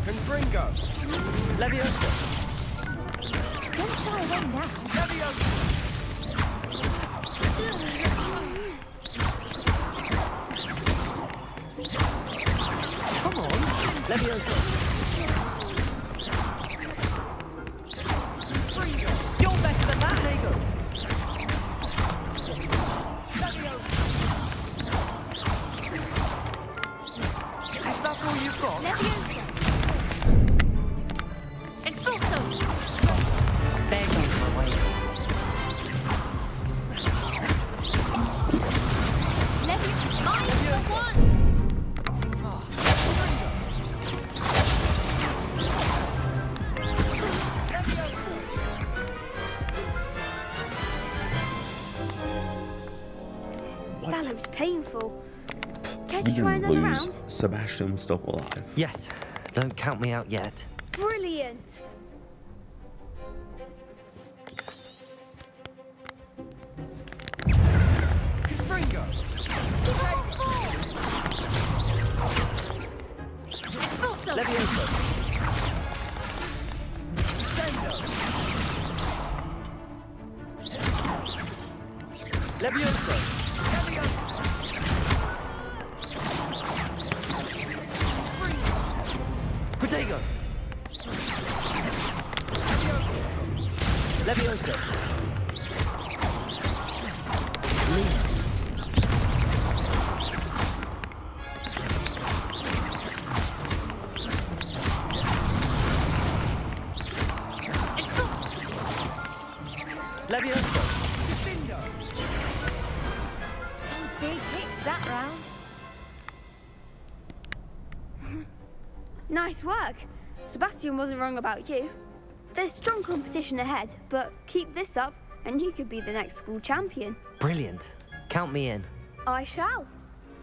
Confringo! Leviosa! Don't shy away now. Come on! Leviosa! You're better than that! Diego. Is that all you've got? Leviosa! Expulso! Beg on my way. Leviosa! Mind the one! That looks painful. Care We to try didn't another lose. round? Sebastian was still alive. Yes. Don't count me out yet. Brilliant! Confringo! Expulso! Leviosa! Leviosa! Protego! Leviosa! Luna! Leviosa! Some big hits that round. Nice work. Sebastian wasn't wrong about you. There's strong competition ahead, but keep this up and you could be the next school champion. Brilliant. Count me in. I shall.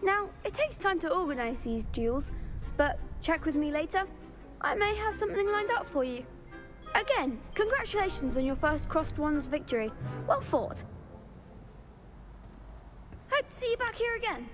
Now, it takes time to organise these duels, but check with me later. I may have something lined up for you. Again, congratulations on your first Crossed Wands victory. Well fought. Hope to see you back here again.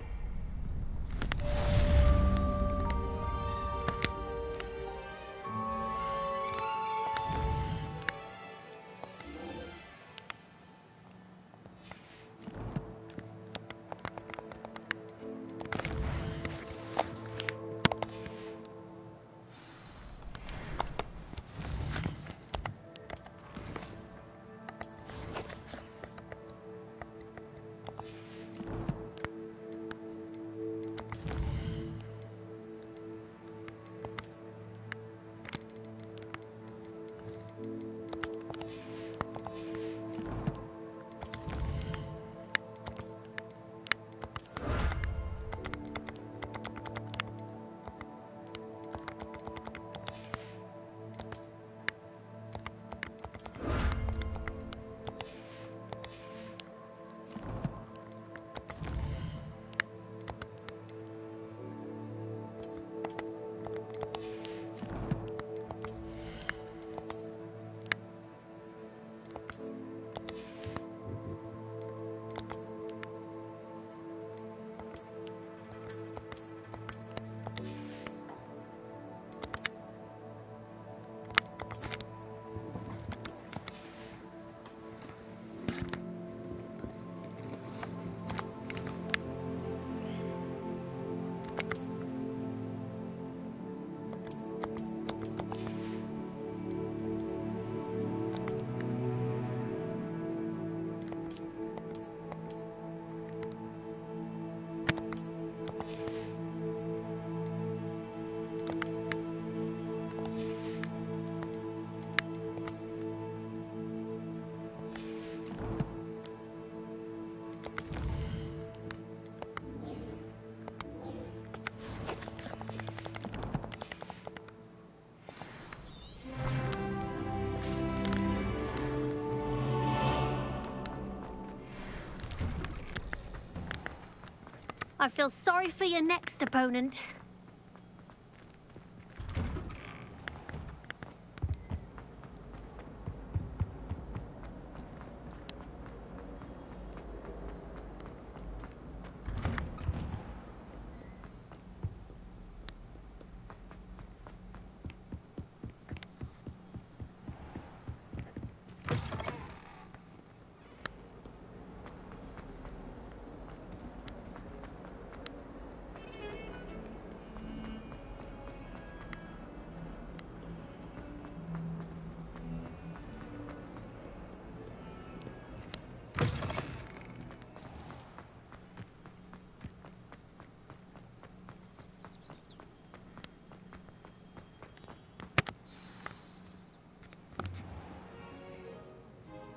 I feel sorry for your next opponent.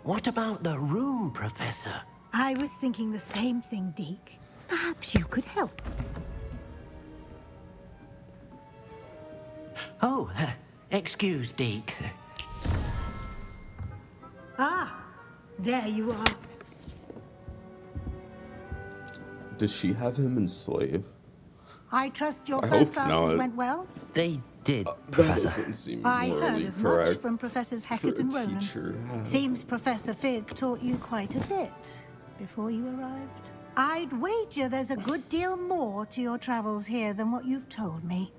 What about the room, Professor? I was thinking the same thing, Deke. Perhaps you could help. Oh, excuse, Deke. Ah, there you are. Does she have him enslaved? I trust your I first hope classes not. went well? They did, That Professor. doesn't seem I heard morally as much correct from Professors for Hackett a and Ronan. teacher to have. Seems Professor Fig taught you quite a bit before you arrived. I'd wager there's a good deal more to your travels here than what you've told me.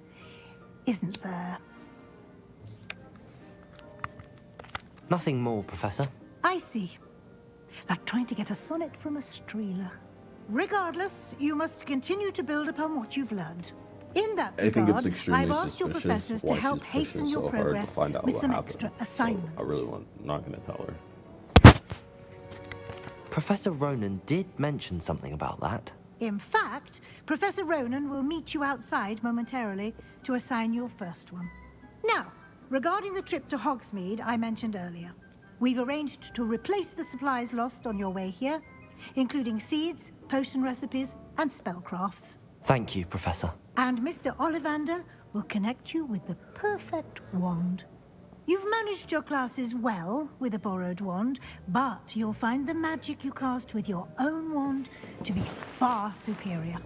Isn't there? Nothing more, Professor. I see. Like trying to get a sonnet from a streeler. Regardless, you must continue to build upon what you've learned. In that regard, I think it's extremely I've asked your suspicious professors why to help she's hasten pushing your so hard to progress find out with what some happened. extra So assignments. I really want, I'm not gonna tell her. Professor Ronan did mention something about that. In fact, Professor Ronan will meet you outside momentarily to assign your first one. Now, regarding the trip to Hogsmeade I mentioned earlier, we've arranged to replace the supplies lost on your way here, including seeds, potion recipes, and spellcrafts. Thank you, Professor. And Mr. Ollivander will connect you with the perfect wand. You've managed your classes well with a borrowed wand, but you'll find the magic you cast with your own wand to be far superior.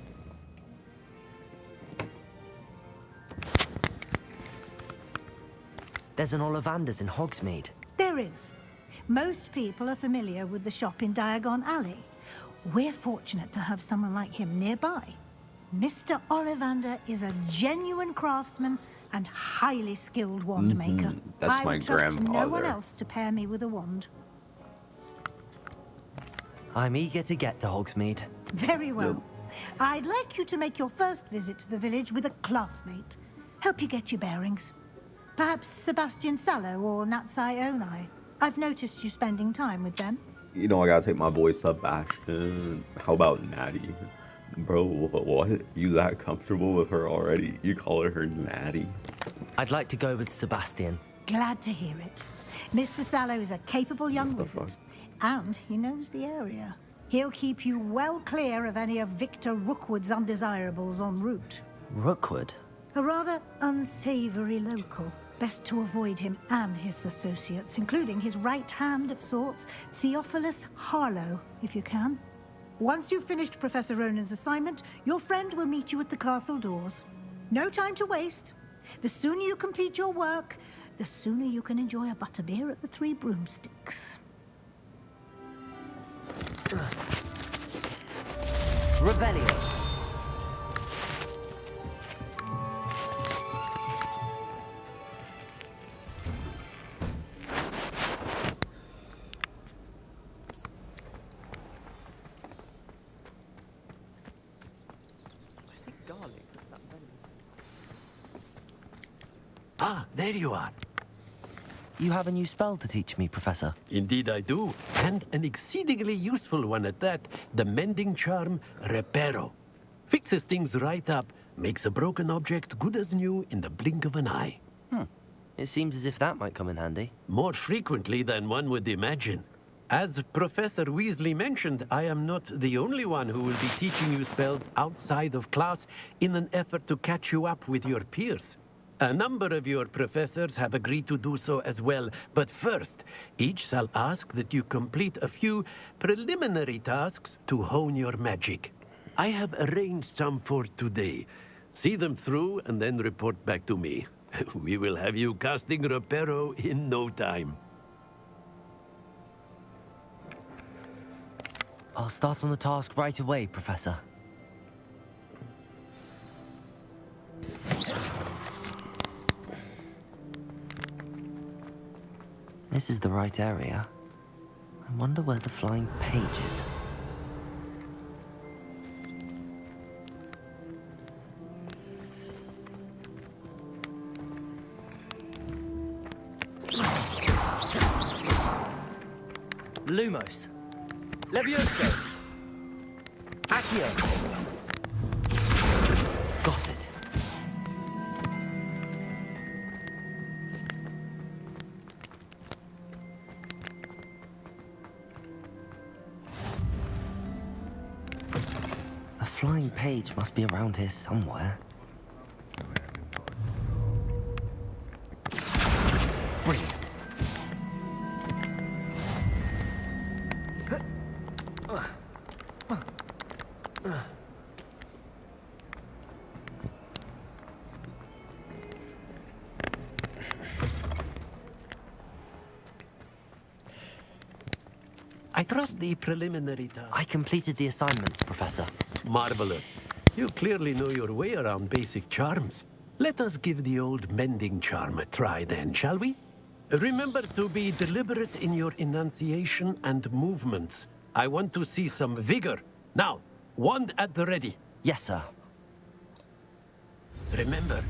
There's an Ollivander's in Hogsmeade. There is. Most people are familiar with the shop in Diagon Alley. We're fortunate to have someone like him nearby. Mr. Ollivander is a genuine craftsman and highly skilled wand maker. That's I my would trust no one grandfather. else to pair me with a wand. I'm eager to get to Hogsmeade. Very well. I'd like you to make your first visit to the village with a classmate. Help you get your bearings. Perhaps Sebastian Sallow or Natsai Onai. I've noticed you spending time with them. You know, I gotta take my boy Sebastian. How about Natty? Bro, what? You that comfortable with her already? You call her Natty? I'd like to go with Sebastian. Glad to hear it. Mr. Sallow is a capable young wizard, and he knows the area. He'll keep you well clear of any of Victor Rookwood's undesirables en route. Rookwood? A rather unsavory local. Best to avoid him and his associates, including his right hand of sorts, Theophilus Harlow, if you can. Once you've finished Professor Ronan's assignment, your friend will meet you at the castle doors. No time to waste. The sooner you complete your work, the sooner you can enjoy a butterbeer at the Three Broomsticks. Revelio. Ah, there you are. You have a new spell to teach me, Professor. Indeed I do, and an exceedingly useful one at that. The mending charm, Reparo. Fixes things right up, makes a broken object good as new in the blink of an eye. It seems as if that might come in handy. More frequently than one would imagine. As Professor Weasley mentioned, I am not the only one who will be teaching you spells outside of class in an effort to catch you up with your peers. A number of your professors have agreed to do so as well, but first, each shall ask that you complete a few preliminary tasks to hone your magic. I have arranged some for today. See them through and then report back to me. We will have you casting Reparo in no time. I'll start on the task right away, Professor. This is the right area. I wonder where the flying page is. Lumos. Levioso. Accio. Got it. A flying page must be around here somewhere. Brilliant. I trust the preliminary task. I completed the assignments, Professor. Marvelous. You clearly know your way around basic charms. Let us give the old mending charm a try then, shall we? Remember to be deliberate in your enunciation and movements. I want to see some vigor. Now, wand at the ready. Yes, sir. Remember,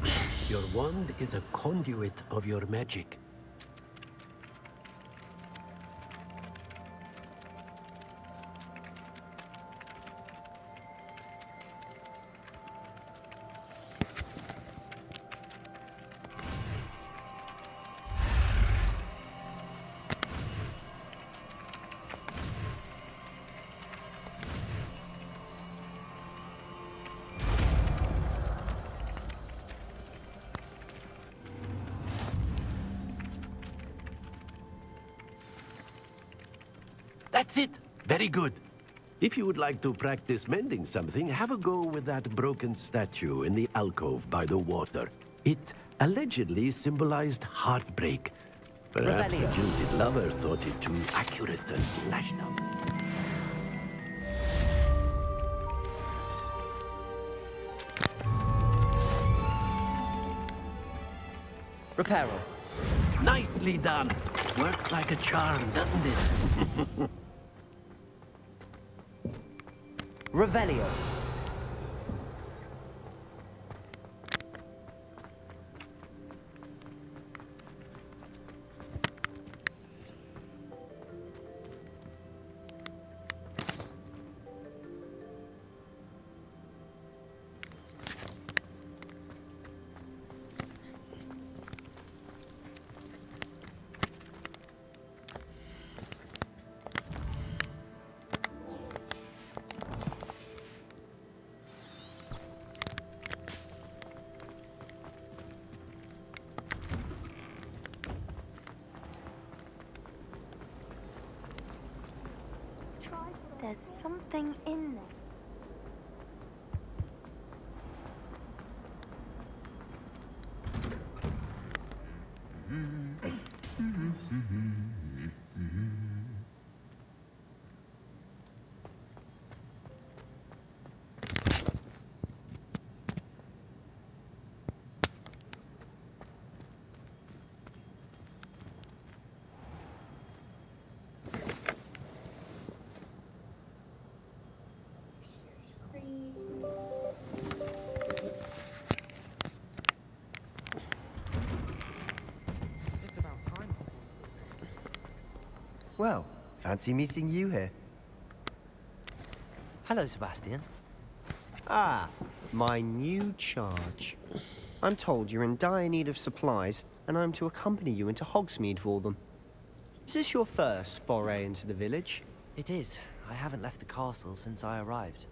your wand is a conduit of your magic. That's it. Very good. If you would like to practice mending something, have a go with that broken statue in the alcove by the water. It allegedly symbolized heartbreak. Perhaps Revelio. a jilted lover thought it too accurate and lashed out. Reparo. Nicely done. Works like a charm, doesn't it? Revelio. There's something in there. Well, fancy meeting you here. Hello, Sebastian. Ah, my new charge. I'm told you're in dire need of supplies, and I'm to accompany you into Hogsmeade for them. Is this your first foray into the village? It is. I haven't left the castle since I arrived.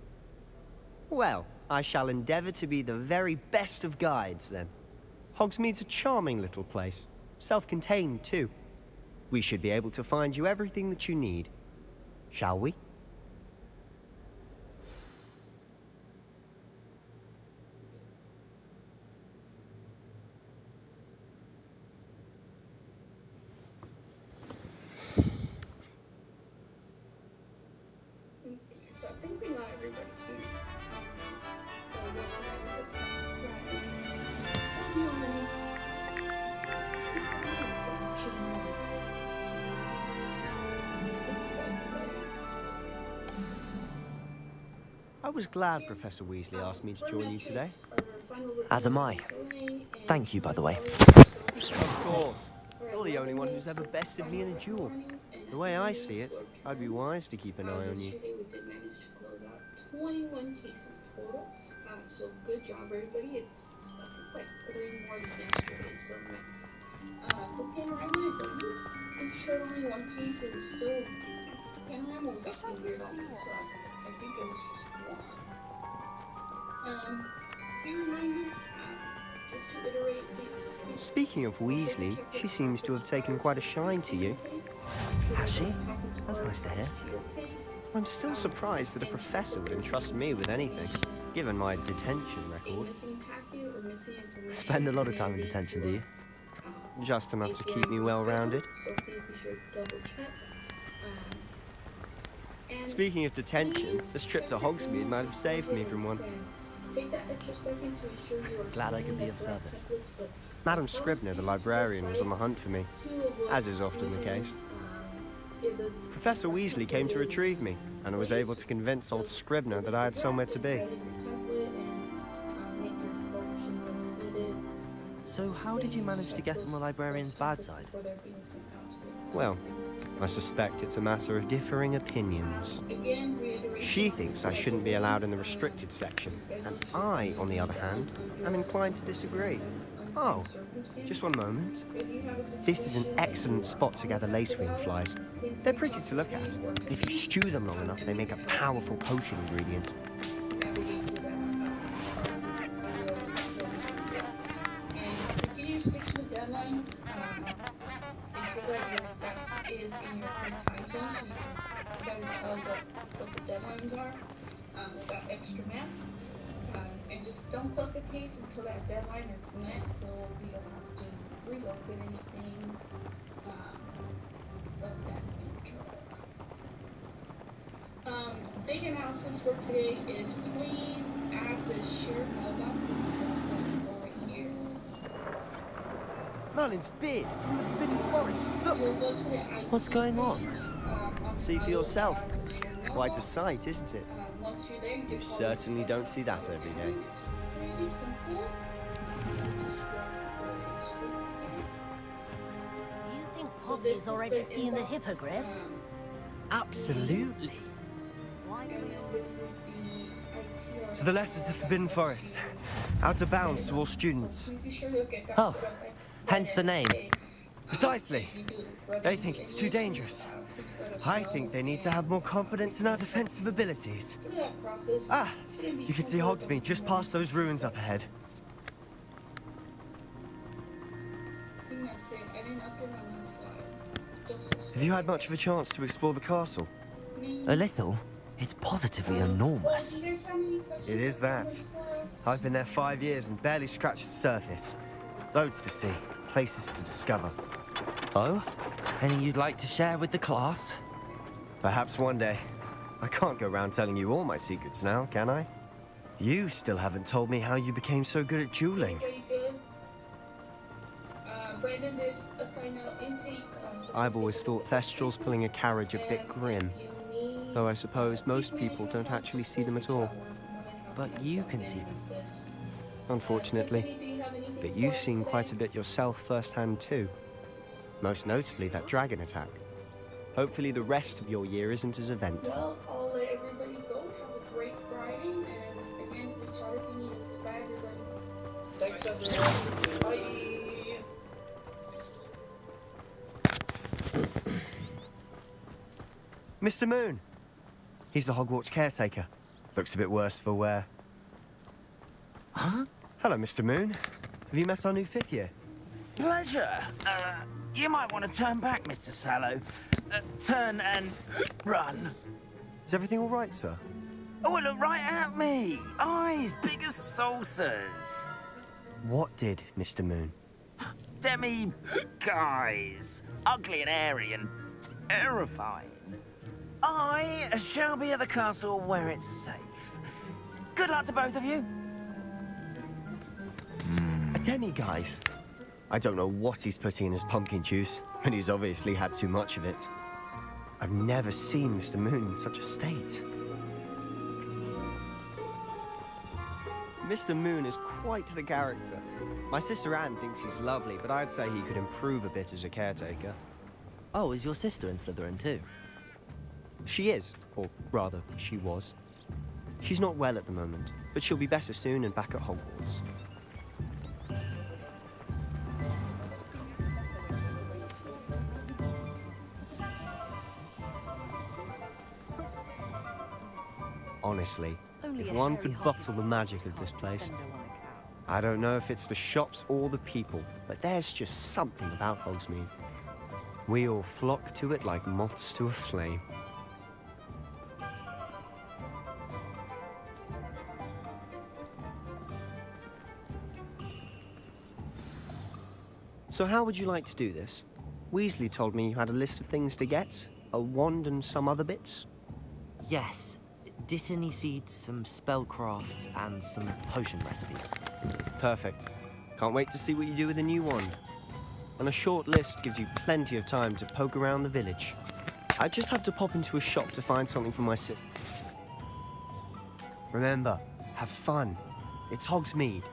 Well, I shall endeavor to be the very best of guides, then. Hogsmeade's a charming little place. Self-contained, too. We should be able to find you everything that you need. Shall we? was glad Professor Weasley asked me to join you today. As am I. Thank you, by the way. Of course. You're the only one who's ever bested me in a duel. The way I see it, I'd be wise to keep an eye on you. We did manage to close out 21 cases total. So good job, everybody. It's like 3 more than yesterday, so nice. For Panorama, I'm sure only 1 case is still. Panorama was acting weird on me, so I think it was just 1. Few reminders. Just to iterate, please. Speaking of Weasley, she seems to have taken quite a shine to you. Has she? That's nice to hear. I'm still surprised that a professor would entrust me with anything, given my detention record. Spend a lot of time in detention, do you? Just enough to keep me well-rounded. Speaking of detention, this trip to Hogsmeade might have saved me from one. Glad I could be of service. Madam Scribner, the librarian, was on the hunt for me, as is often the case. Professor Weasley came to retrieve me, and I was able to convince old Scribner that I had somewhere to be. So how did you manage to get on the librarian's bad side? Well, I suspect it's a matter of differing opinions. She thinks I shouldn't be allowed in the restricted section, and I, on the other hand, am inclined to disagree. Oh, just one moment. This is an excellent spot to gather lacewing flies. They're pretty to look at, but if you stew them long enough, they make a powerful potion ingredient. Is in your current time zone, so you can better tell what the deadlines are without extra math. And just don't close the case until that deadline is met, so we don't have to reopen anything of that nature. Big announcements for today is please add the shared mailbox over here. Merlin's beard from the Forbidden Forest. Look! What's going on? See for yourself. Quite a sight, isn't it? You certainly don't see that every day. You think Poppy's already seen the hippogriffs? Absolutely. To the left is the Forbidden Forest. Out of bounds to all students. Oh, hence the name. Precisely. They think it's too dangerous. I think they need to have more confidence in our defensive abilities. Ah, you can see Hogsmeade just past those ruins up ahead. Have you had much of a chance to explore the castle? A little. It's positively enormous. It is that. I've been there 5 years and barely scratched the surface. Loads to see, places to discover. Oh? Any you'd like to share with the class? Perhaps one day. I can't go around telling you all my secrets now, can I? You still haven't told me how you became so good at dueling. Brandon did assign out intake. I've always thought Thestrals pulling a carriage a bit grim. Though I suppose most people don't actually see them at all. But you can see them. Unfortunately. But you've seen quite a bit yourself firsthand too. Most notably that dragon attack. Hopefully the rest of your year isn't as eventful. Well, I'll let everybody go. Have a great Friday, and again, reach out if you need us. Bye, everybody. Thanks, everyone. Bye. Mr. Moon. He's the Hogwarts caretaker. Looks a bit worse for wear. Huh? Hello, Mr. Moon. Have you met our new 5th year? Pleasure. You might want to turn back, Mr. Sallow. Turn and run. Is everything all right, sir? Oh, look right at me. Eyes big as saucers. What did, Mr. Moon? Demi guys. Ugly and airy and terrifying. I shall be at the castle where it's safe. Good luck to both of you. A demiguise? I don't know what he's putting in his pumpkin juice, but he's obviously had too much of it. I've never seen Mr. Moon in such a state. Mr. Moon is quite the character. My sister Anne thinks he's lovely, but I'd say he could improve a bit as a caretaker. Oh, is your sister in Slytherin too? She is, or rather, she was. She's not well at the moment, but she'll be better soon and back at Hogwarts. Honestly, if one could bottle the magic of this place. I don't know if it's the shops or the people, but there's just something about Hogsmeade. We all flock to it like moths to a flame. So how would you like to do this? Weasley told me you had a list of things to get, a wand and some other bits. Yes. Dittany seeds, some spellcrafts, and some potion recipes. Perfect. Can't wait to see what you do with the new wand. And a short list gives you plenty of time to poke around the village. I just have to pop into a shop to find something for my sister. Remember, have fun. It's Hogsmeade.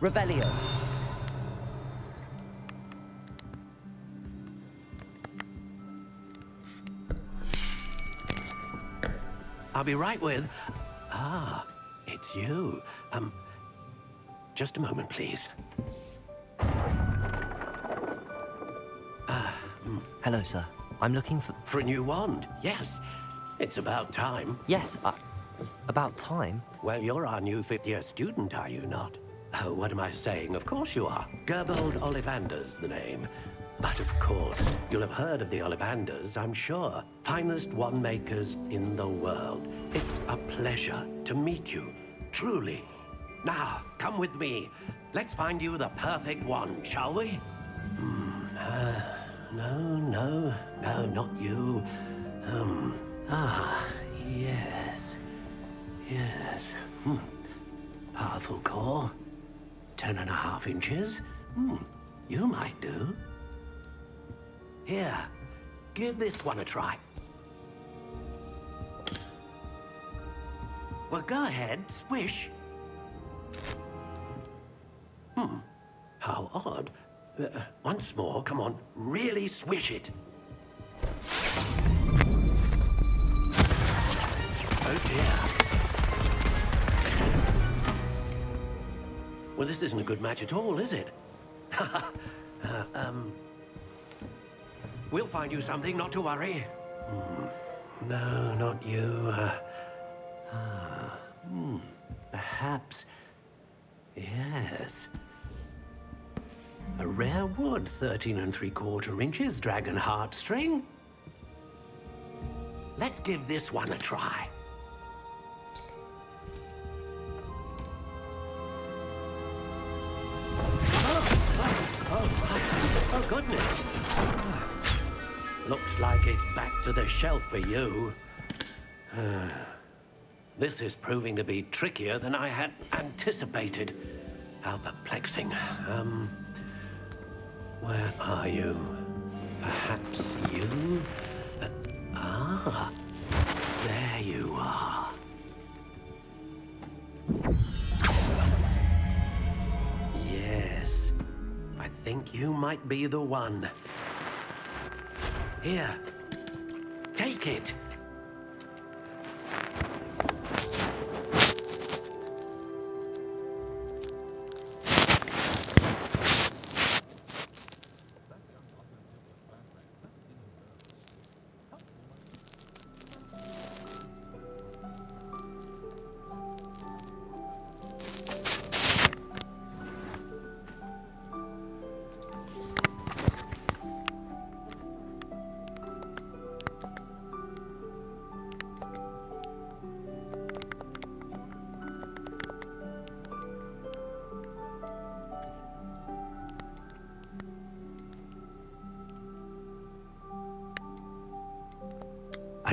Revelio. I'll be right with... Ah, it's you. Just a moment, please. Hello, sir. I'm looking for... For a new wand, yes. It's about time. Yes, about time? Well, you're our new fifth-year student, are you not? Oh, what am I saying? Of course you are. Gerbold Ollivander's the name. But of course, you'll have heard of the Ollivanders, I'm sure. Finest wand makers in the world. It's a pleasure to meet you, truly. Now, come with me. Let's find you the perfect wand, shall we? No, not you. Yes. Yes. Powerful core. 10.5 inches. You might do. Here, give this one a try. Well, go ahead, swish. How odd. Once more, come on, really swish it. Oh dear. Well, this isn't a good match at all, is it? We'll find you something, not to worry. No, not you. Perhaps... Yes. A rare wood, 13 3/4 inches, dragon heartstring. Let's give this one a try. Oh, goodness. Looks like it's back to the shelf for you. This is proving to be trickier than I had anticipated. How perplexing. Where are you? Perhaps you? There you are. Yes, I think you might be the one. Here, take it.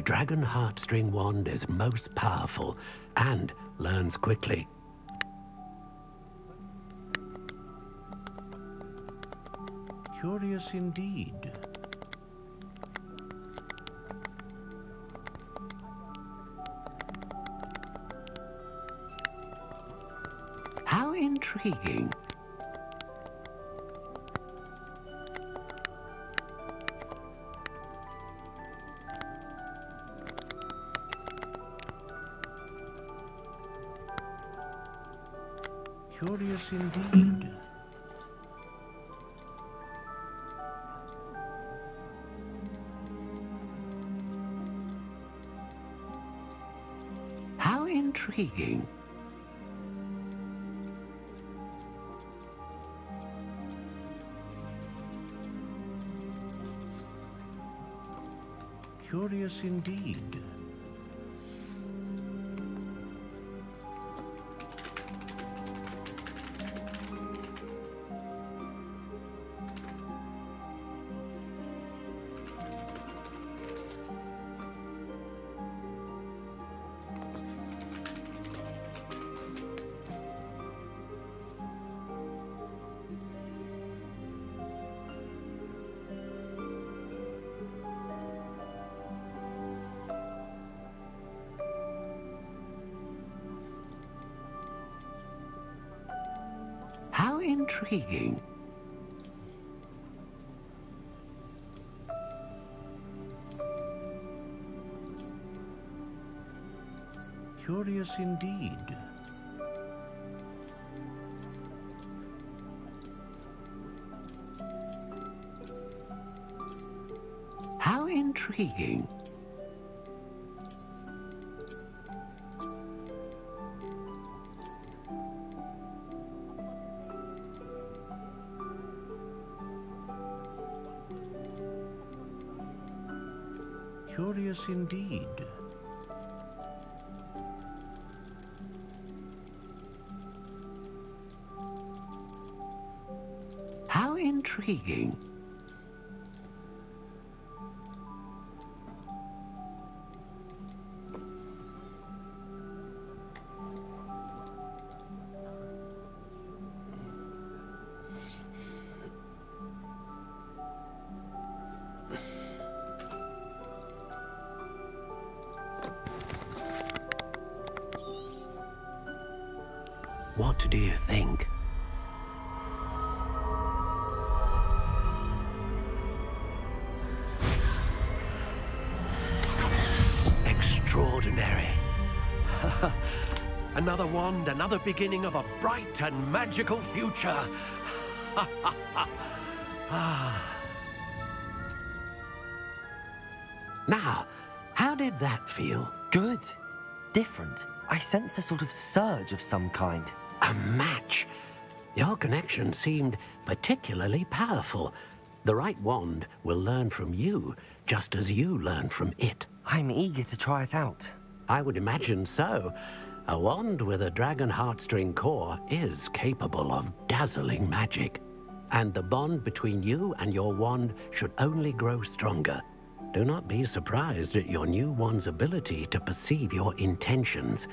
dragon heartstring wand is most powerful and learns quickly. Curious indeed. How intriguing. Curious indeed. How intriguing. Curious indeed. How intriguing. Curious indeed. How intriguing. Curious indeed. How intriguing. What do you think? Extraordinary. Another wand, another beginning of a bright and magical future. Now, how did that feel? Good. Different. I sensed a sort of surge of some kind. A match. Your connection seemed particularly powerful. The right wand will learn from you, just as you learn from it. I'm eager to try it out. I would imagine so. A wand with a dragon heartstring core is capable of dazzling magic. And the bond between you and your wand should only grow stronger. Do not be surprised at your new wand's ability to perceive your intentions,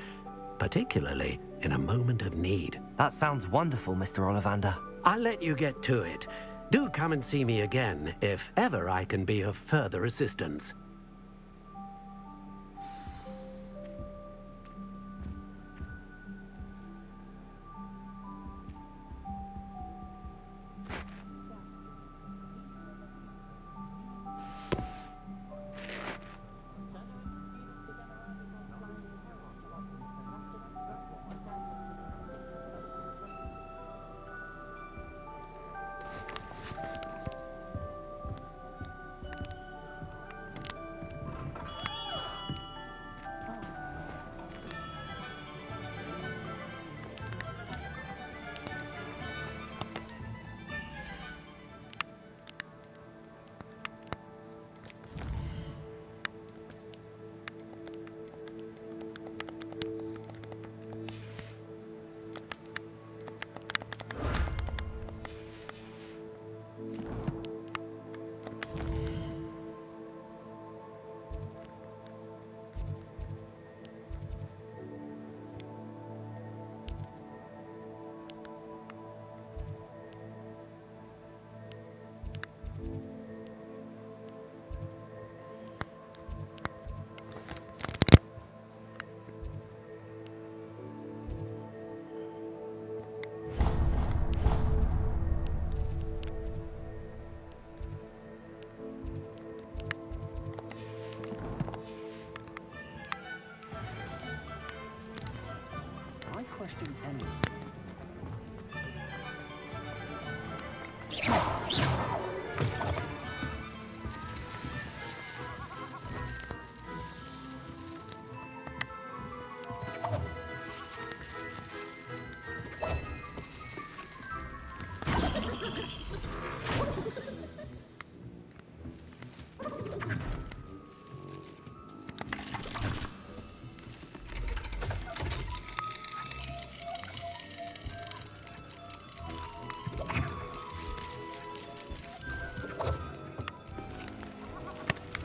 particularly in a moment of need. That sounds wonderful, Mr. Ollivander. I'll let you get to it. Do come and see me again if ever I can be of further assistance. question anyway.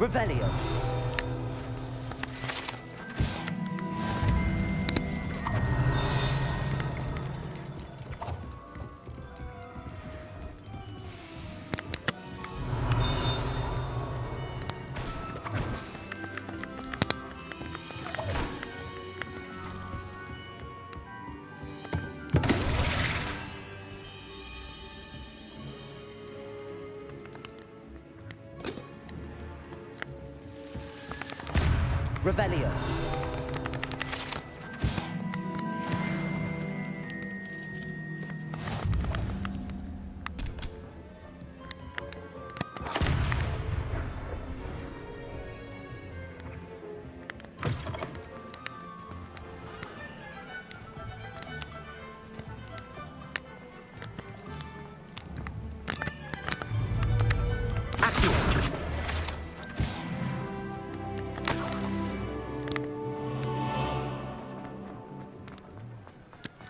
Revelio. Revelio.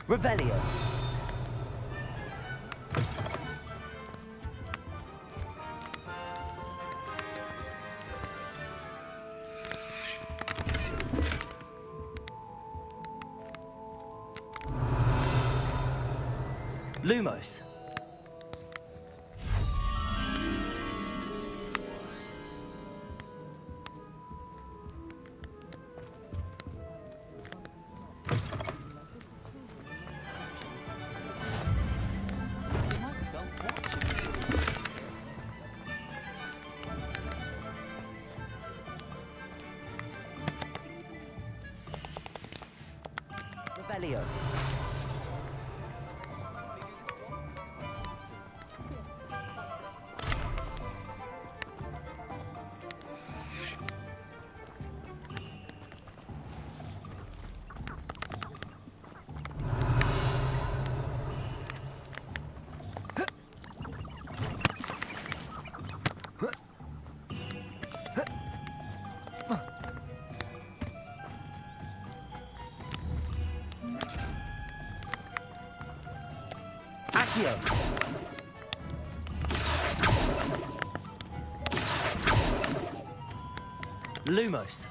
Revelio. Lumos. Revelio. Accio. Lumos.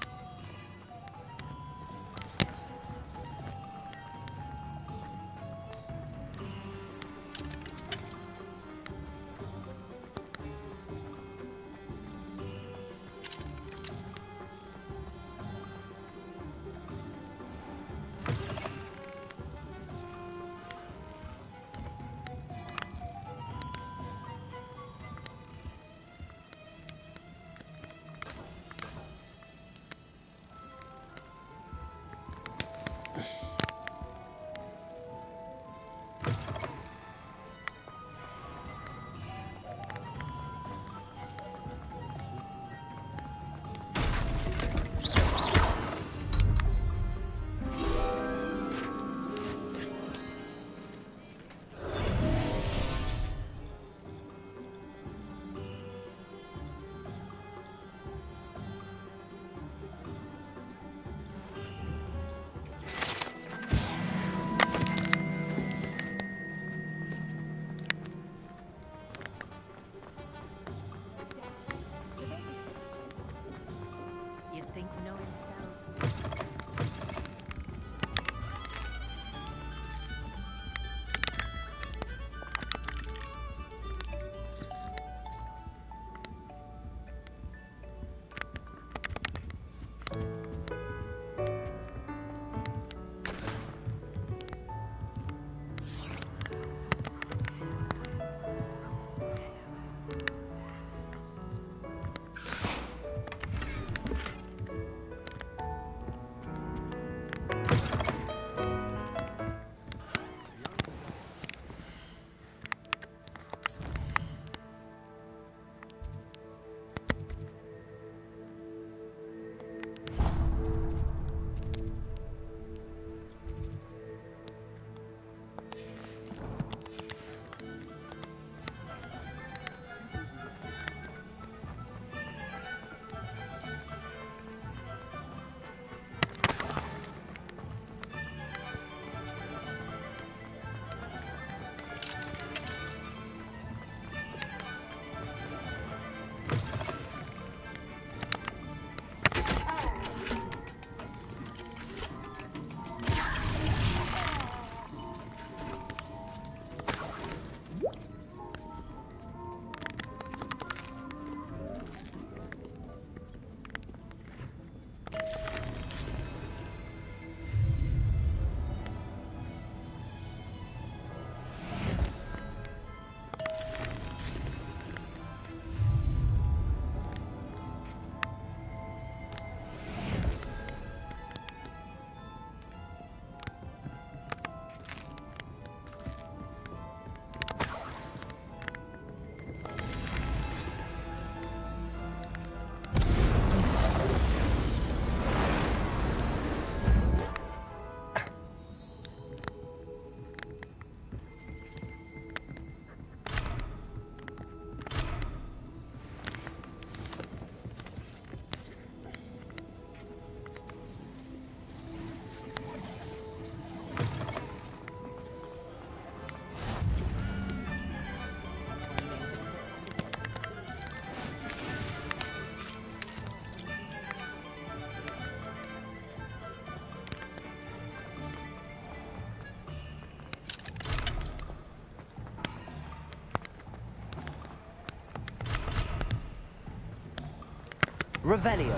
Revelio.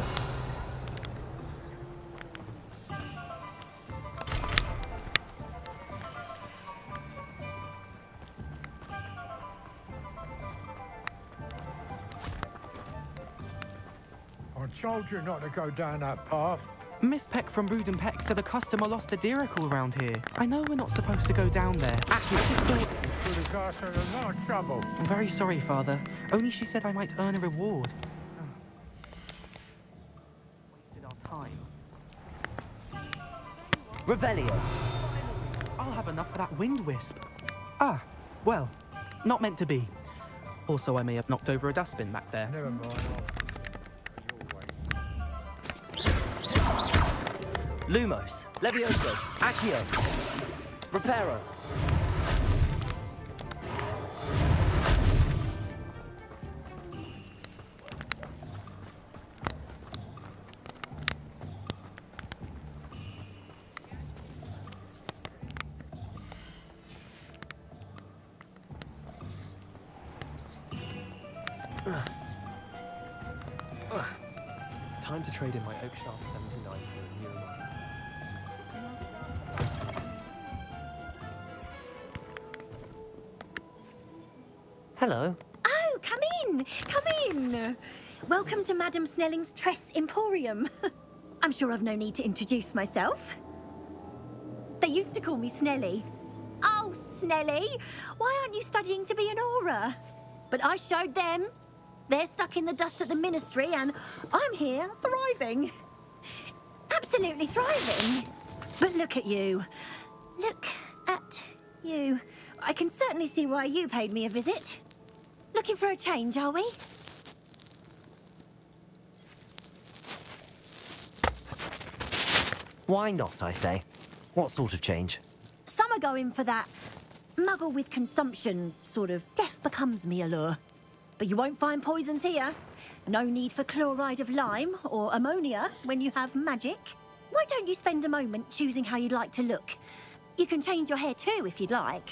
I told you not to go down that path. Miss Peck from Brood and Peck said a customer lost a deeracle around here. I know we're not supposed to go down there. I just thought... Could have got her in a lot of trouble. I'm very sorry, Father. Only she said I might earn a reward. Wasted our time. Revelio. I'll have enough for that wind wisp. Ah, well, not meant to be. Also, I may have knocked over a dustbin back there. Never mind. Lumos. Levioso. Accio. Reparo. It's time to trade in my Oak Shaft 79 for a new one. Hello. Oh, come in! Come in! Welcome to Madame Snelling's Tress Emporium. I'm sure I've no need to introduce myself. They used to call me Snelly. Oh, Snelly! Why aren't you studying to be an aura? But I showed them. They're stuck in the dust at the Ministry, and I'm here, thriving. Absolutely thriving. But look at you. Look at you. I can certainly see why you paid me a visit. Looking for a change, are we? Why not, I say? What sort of change? Some are going for that muggle with consumption, sort of death becomes me allure. But you won't find poisons here. No need for chloride of lime or ammonia when you have magic. Why don't you spend a moment choosing how you'd like to look? You can change your hair too if you'd like.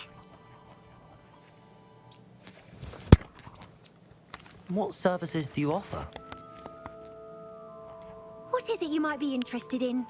What services do you offer? What is it you might be interested in?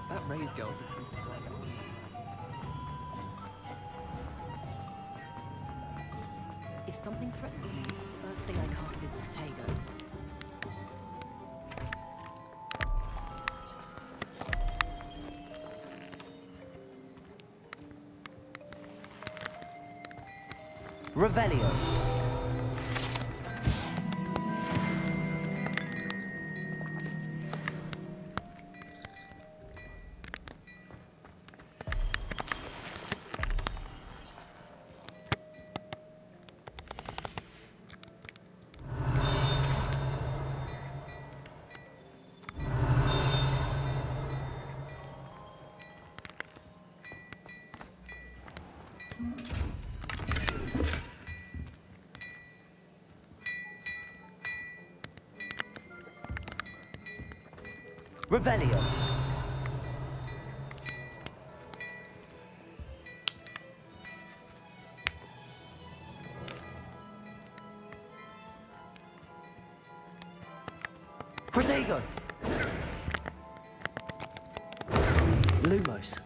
That Ray's girl. If something threatens me, the first thing I cast is Potato. Revelio. Revelio. Protego. Lumos.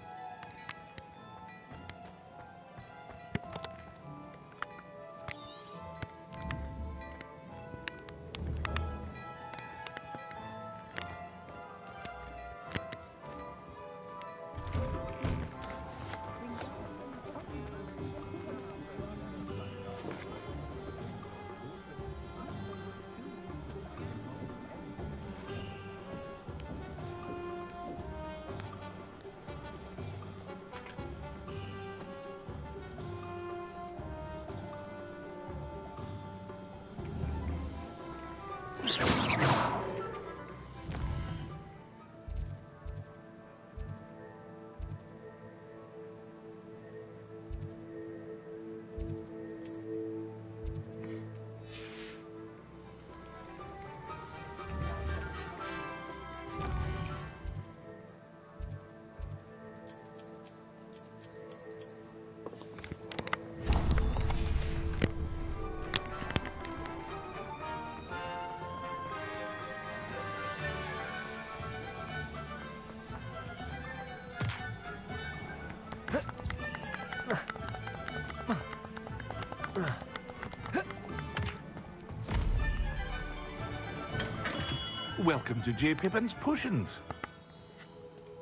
Welcome to J. Pippin's Potions.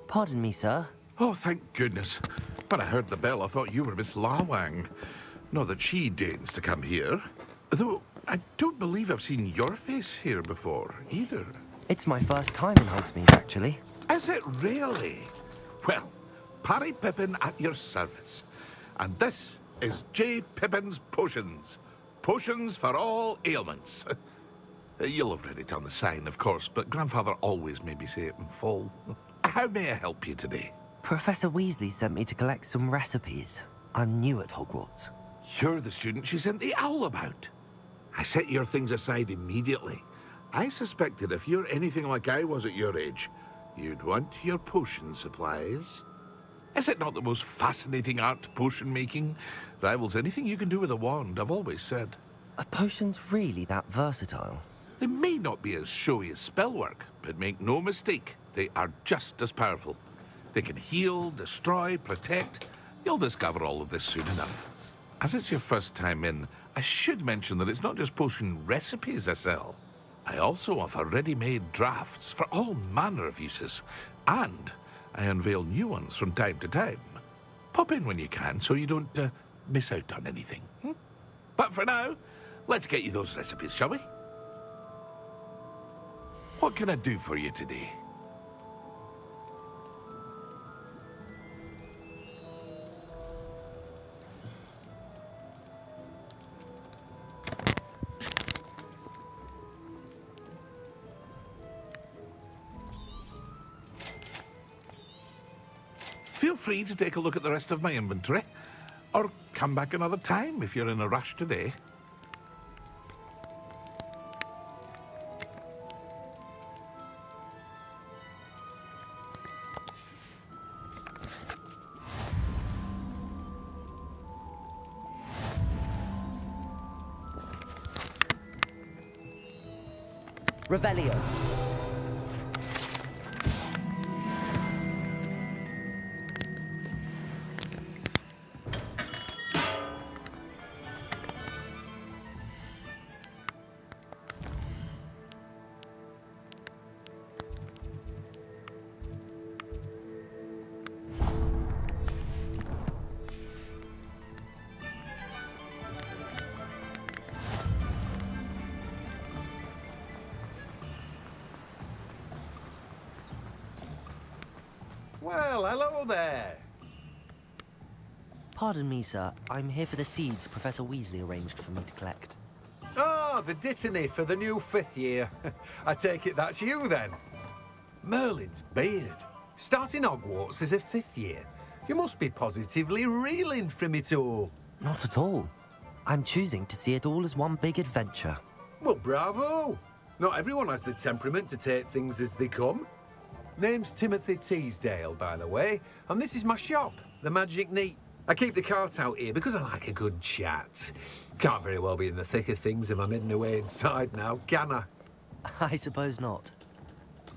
Pardon me, sir. Oh, thank goodness. When I heard the bell, I thought you were Miss Lawang. Not that she deigns to come here. Though, I don't believe I've seen your face here before, either. It's my first time in Hogsmeade, actually. Is it really? Well, Parry Pippin at your service. And this is J. Pippin's Potions. Potions for all ailments. You'll have read it on the sign, of course, but Grandfather always made me say it in full. How may I help you today? Professor Weasley sent me to collect some recipes. I'm new at Hogwarts. You're the student she sent the owl about. I set your things aside immediately. I suspected if you're anything like I was at your age, you'd want your potion supplies. Is it not the most fascinating art, potion making? Rivals anything you can do with a wand, I've always said. Are potions really that versatile? They may not be as showy as spellwork, but make no mistake, they are just as powerful. They can heal, destroy, protect. You'll discover all of this soon enough. As it's your first time in, I should mention that it's not just potion recipes I sell. I also offer ready-made drafts for all manner of uses, and I unveil new ones from time to time. Pop in when you can so you don't miss out on anything. But for now, let's get you those recipes, shall we? What can I do for you today? Feel free to take a look at the rest of my inventory, or come back another time if you're in a rush today. Revelio. Well, hello there. Pardon me, sir. I'm here for the seeds Professor Weasley arranged for me to collect. Oh, the dittany for the new 5th year. I take it that's you, then. Merlin's beard. Starting Hogwarts as a 5th year. You must be positively reeling from it all. Not at all. I'm choosing to see it all as one big adventure. Well, bravo. Not everyone has the temperament to take things as they come. Name's Timothy Teasdale, by the way, and this is my shop, the Magic Neat. I keep the cart out here because I like a good chat. Can't very well be in the thick of things if I'm hidden away inside now, can I? I suppose not.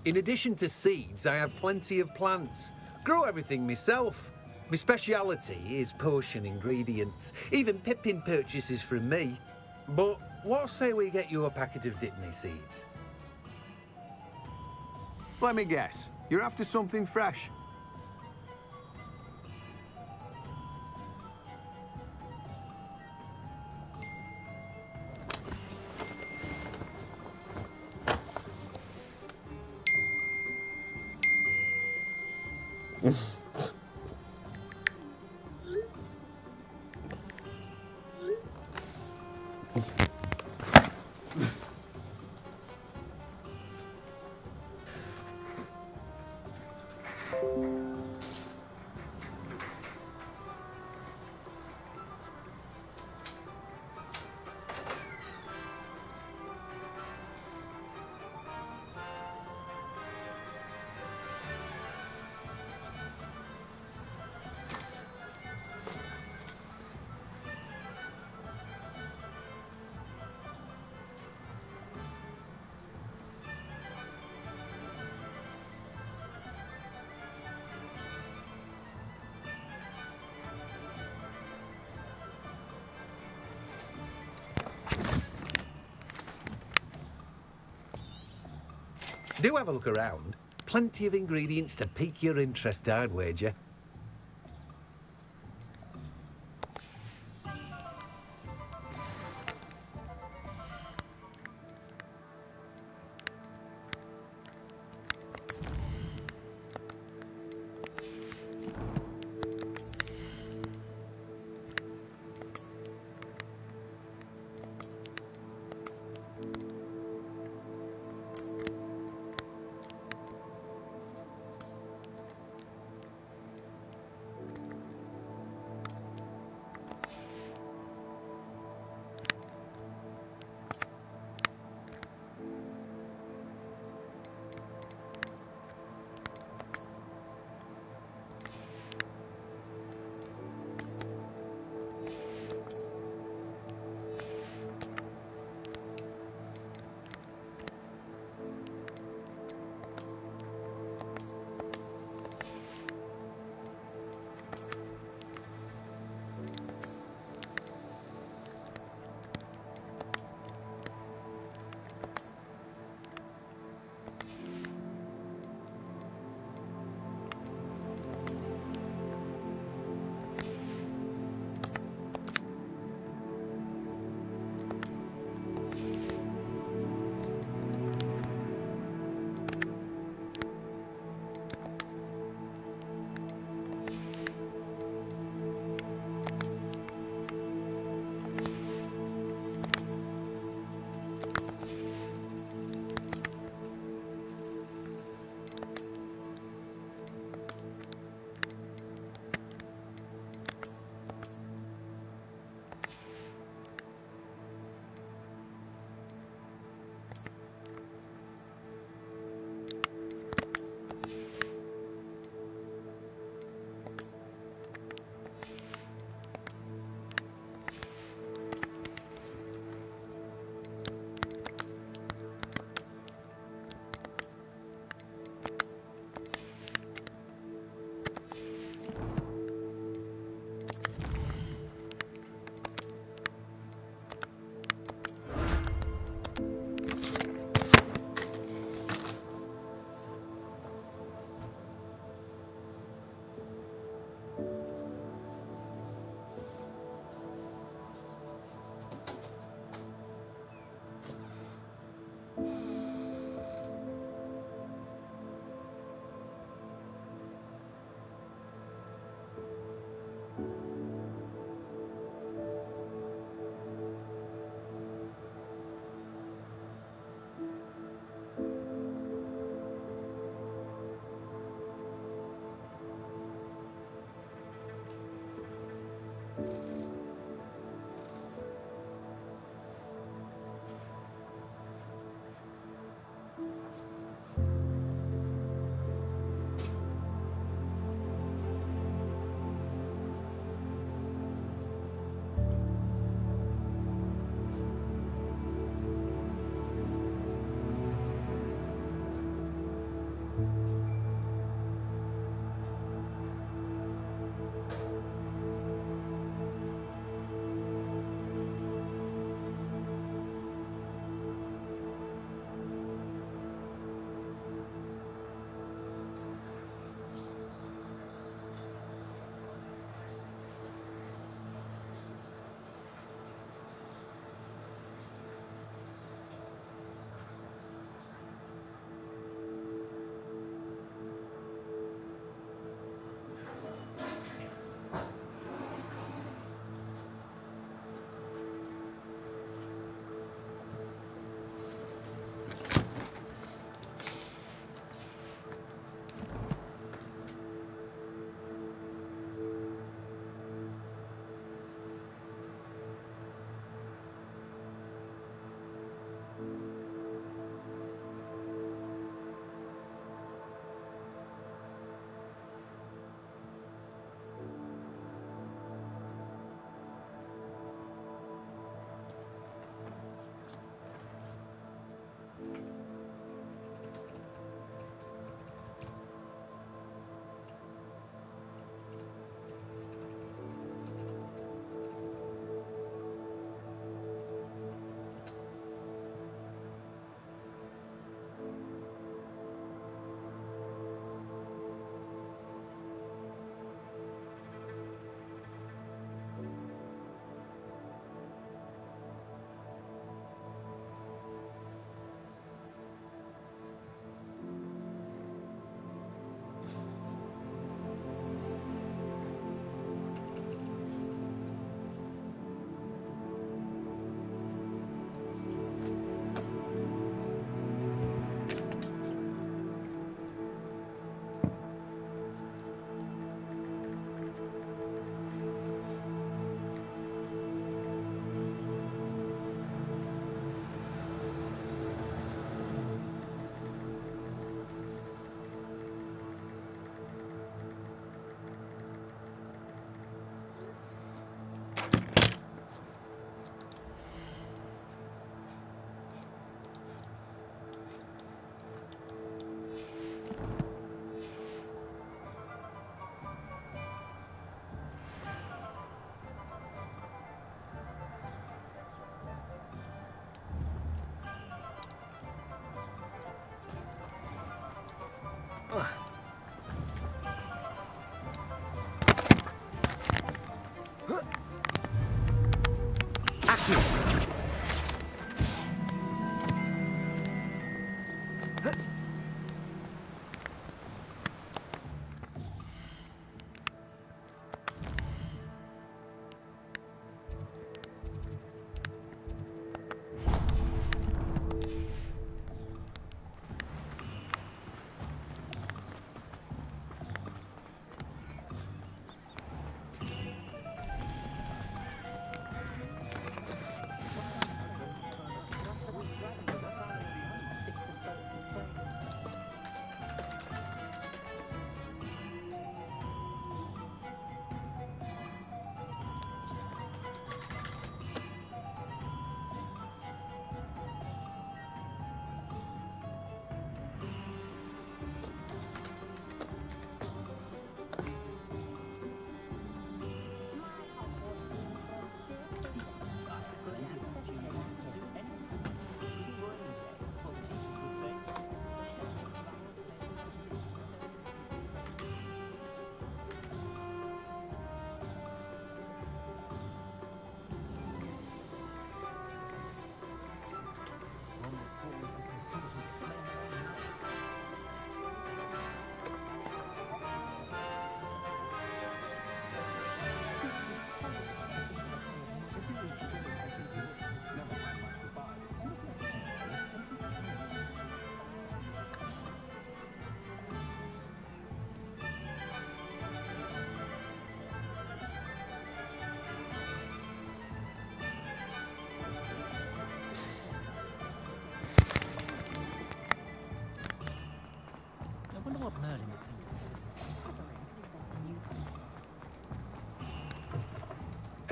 In addition to seeds, I have plenty of plants. Grow everything myself. My speciality is potion ingredients. Even Pippin purchases from me. But what say we get you a packet of Dittany seeds? Let me guess. You're after something fresh. Do have a look around. Plenty of ingredients to pique your interest, I'd wager.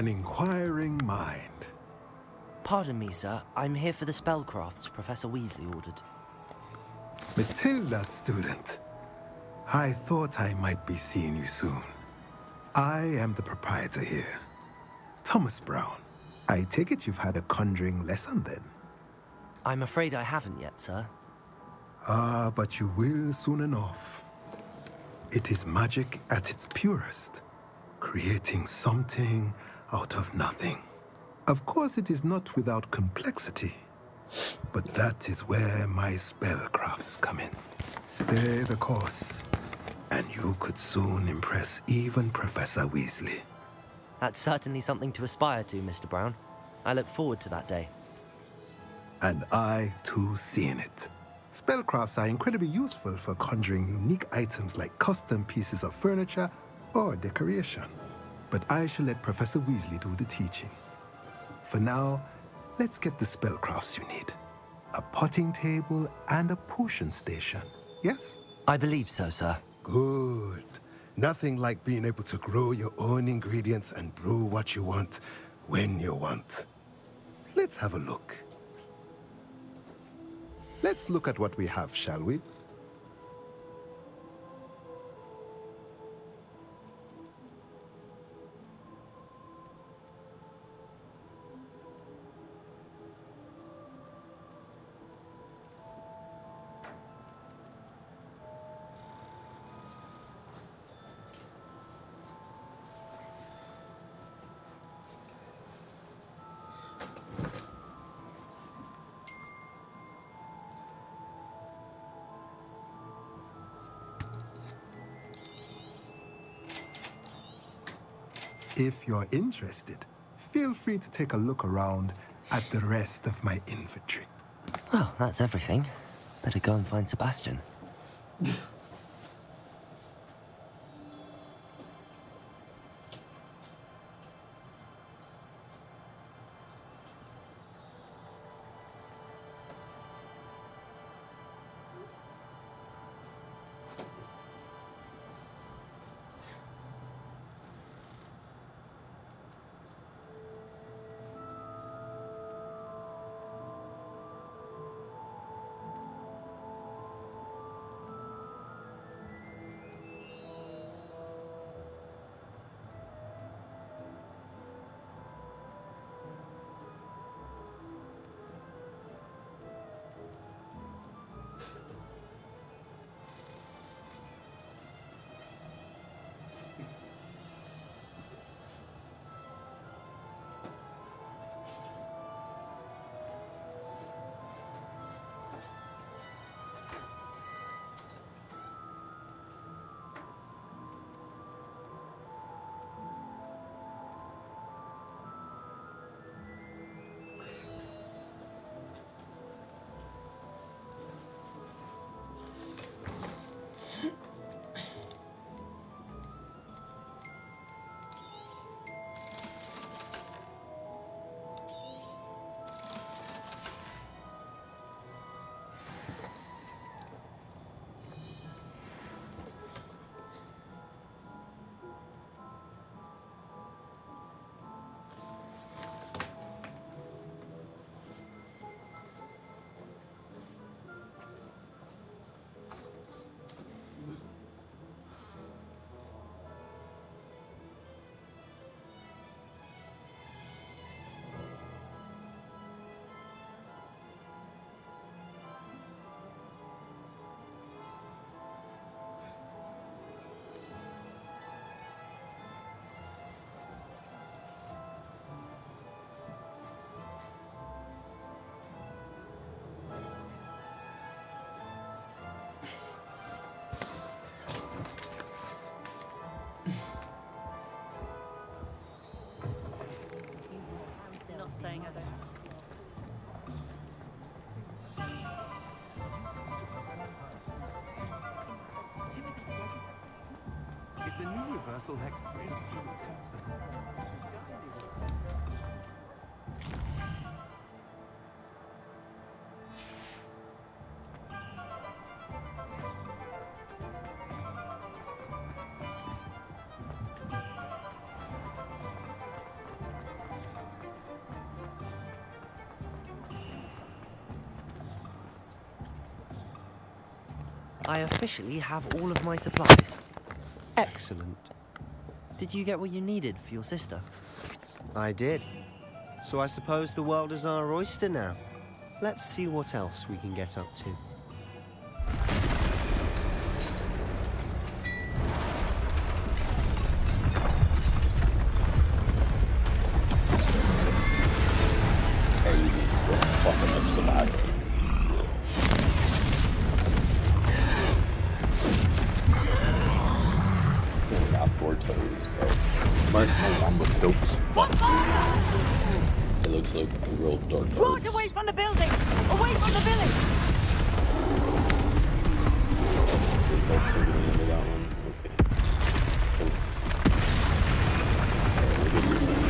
An inquiring mind. Pardon me, sir. I'm here for the spellcrafts Professor Weasley ordered. Matilda, student. I thought I might be seeing you soon. I am the proprietor here, Thomas Brown. I take it you've had a conjuring lesson then? I'm afraid I haven't yet, sir. Ah, but you will soon enough. It is magic at its purest, creating something out of nothing. Of course, it is not without complexity, but that is where my spellcrafts come in. Stay the course, and you could soon impress even Professor Weasley. That's certainly something to aspire to, Mr. Brown. I look forward to that day. And I, too, seeing it. Spellcrafts are incredibly useful for conjuring unique items like custom pieces of furniture or decoration. But I shall let Professor Weasley do the teaching. For now, let's get the spellcrafts you need. A potting table and a potion station, yes? I believe so, sir. Good. Nothing like being able to grow your own ingredients and brew what you want when you want. Let's have a look. Let's look at what we have, shall we? If you're interested, feel free to take a look around at the rest of my inventory. Well, that's everything. Better go and find Sebastian. castle next. I officially have all of my supplies. Excellent. Did you get what you needed for your sister? I did. So I suppose the world is our oyster now. Let's see what else we can get up to. Hey, this fucking up so bad. Got 4 toes, bro. My one looks dope as fuck. It looks like a real dark Right away from the building! Away from the village! That's the end of that one. Okay. Cool. Alright, we'll get this one.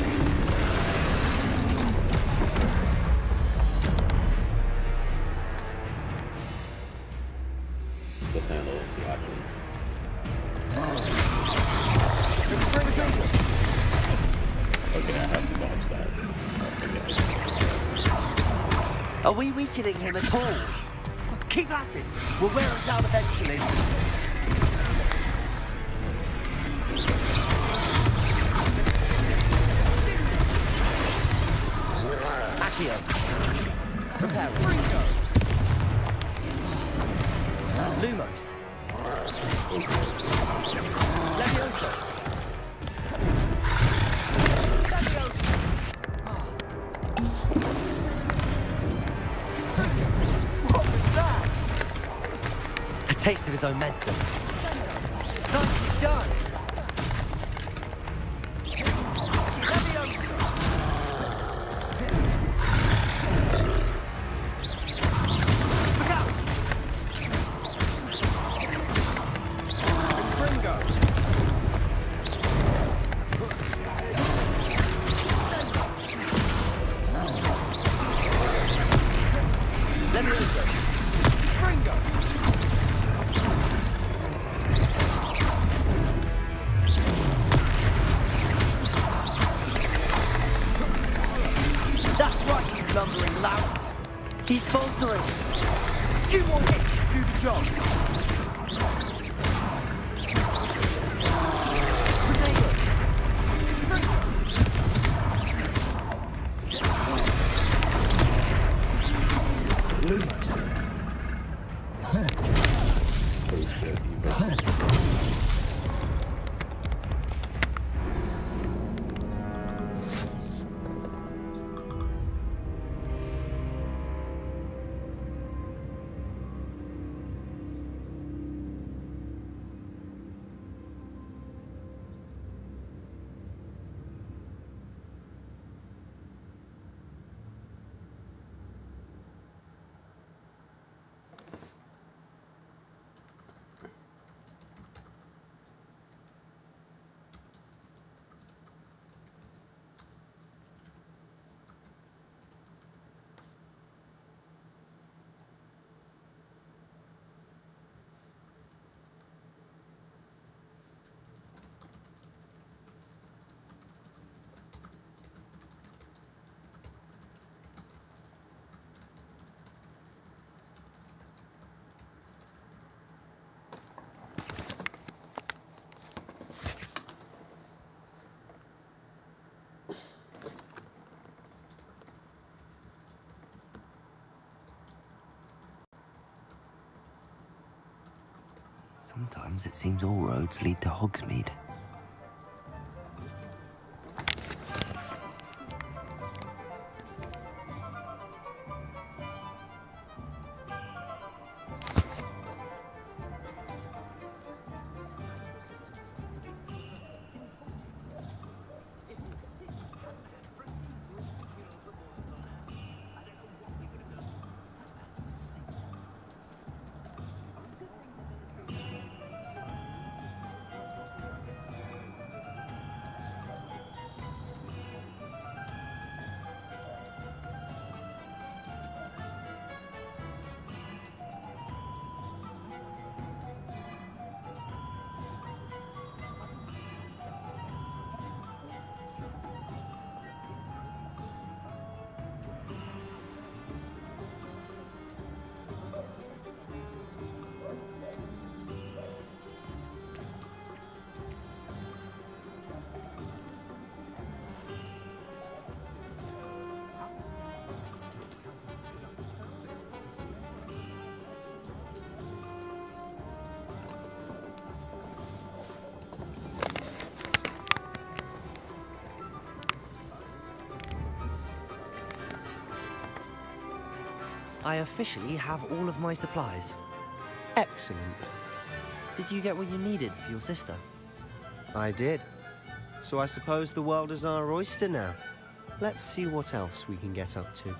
Let's handle some action. Okay, I have to dodge that. Are we weakening him at all? Keep at it. We'll wear him down eventually. Accio. Prepare. Lumos. Levioso. A taste of his own medicine. Nicely done. Look out! That's right, you lumbering louts. He's faltering. You want it to do the job. Lumos. Oh shit, you better. Sometimes it seems all roads lead to Hogsmeade. I officially have all of my supplies. Excellent. Did you get what you needed for your sister? I did. So I suppose the world is our oyster now. Let's see what else we can get up to.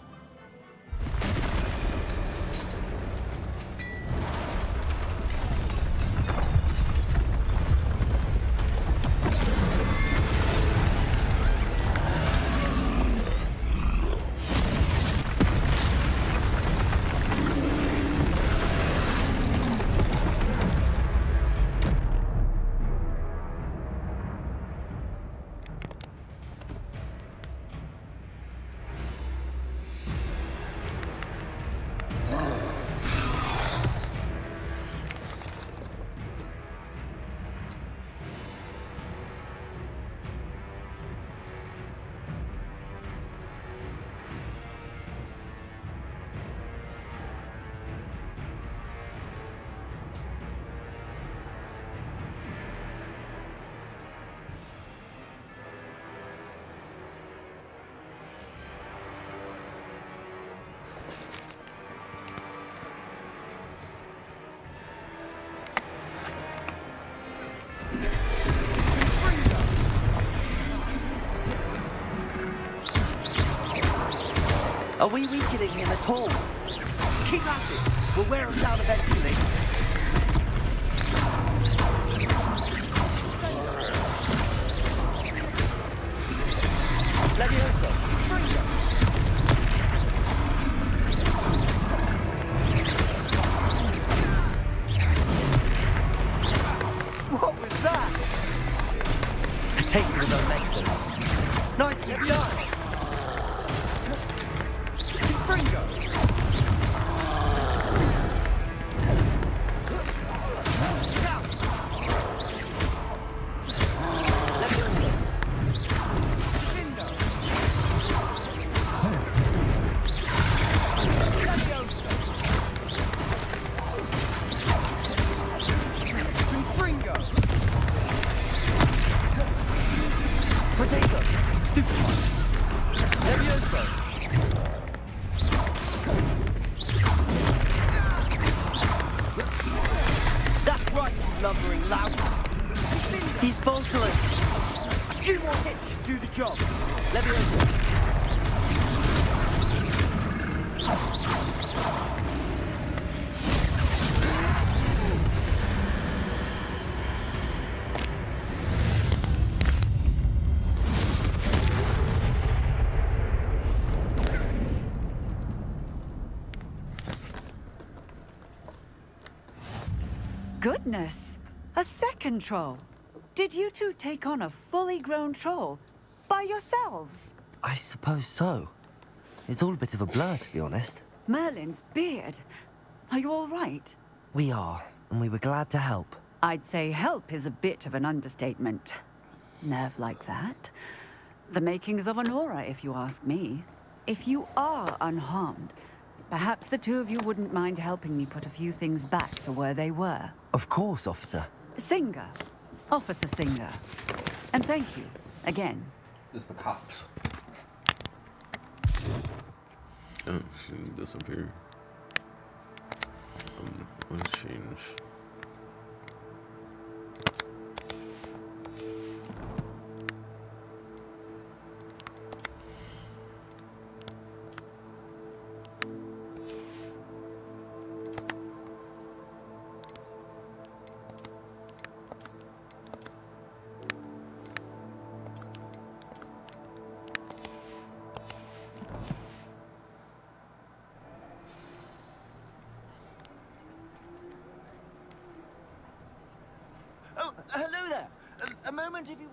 Are we weakening him at all? Keep at it! We'll wear him down eventually. Levioso! What was that? A taste of his own medicine. Nicely done! Goodness! A second troll. Did you two take on a fully grown troll by yourselves? I suppose so. It's all a bit of a blur, to be honest. Merlin's beard. Are you all right? We are, and we were glad to help. I'd say help is a bit of an understatement. Nerve like that. The makings of an aura, if you ask me. If you are unharmed, perhaps the two of you wouldn't mind helping me put a few things back to where they were. Of course, officer. Singer. Officer Singer. And thank you, again. It's the cops. Oh, she disappeared. Let's change. Oh, hello there. A moment if you...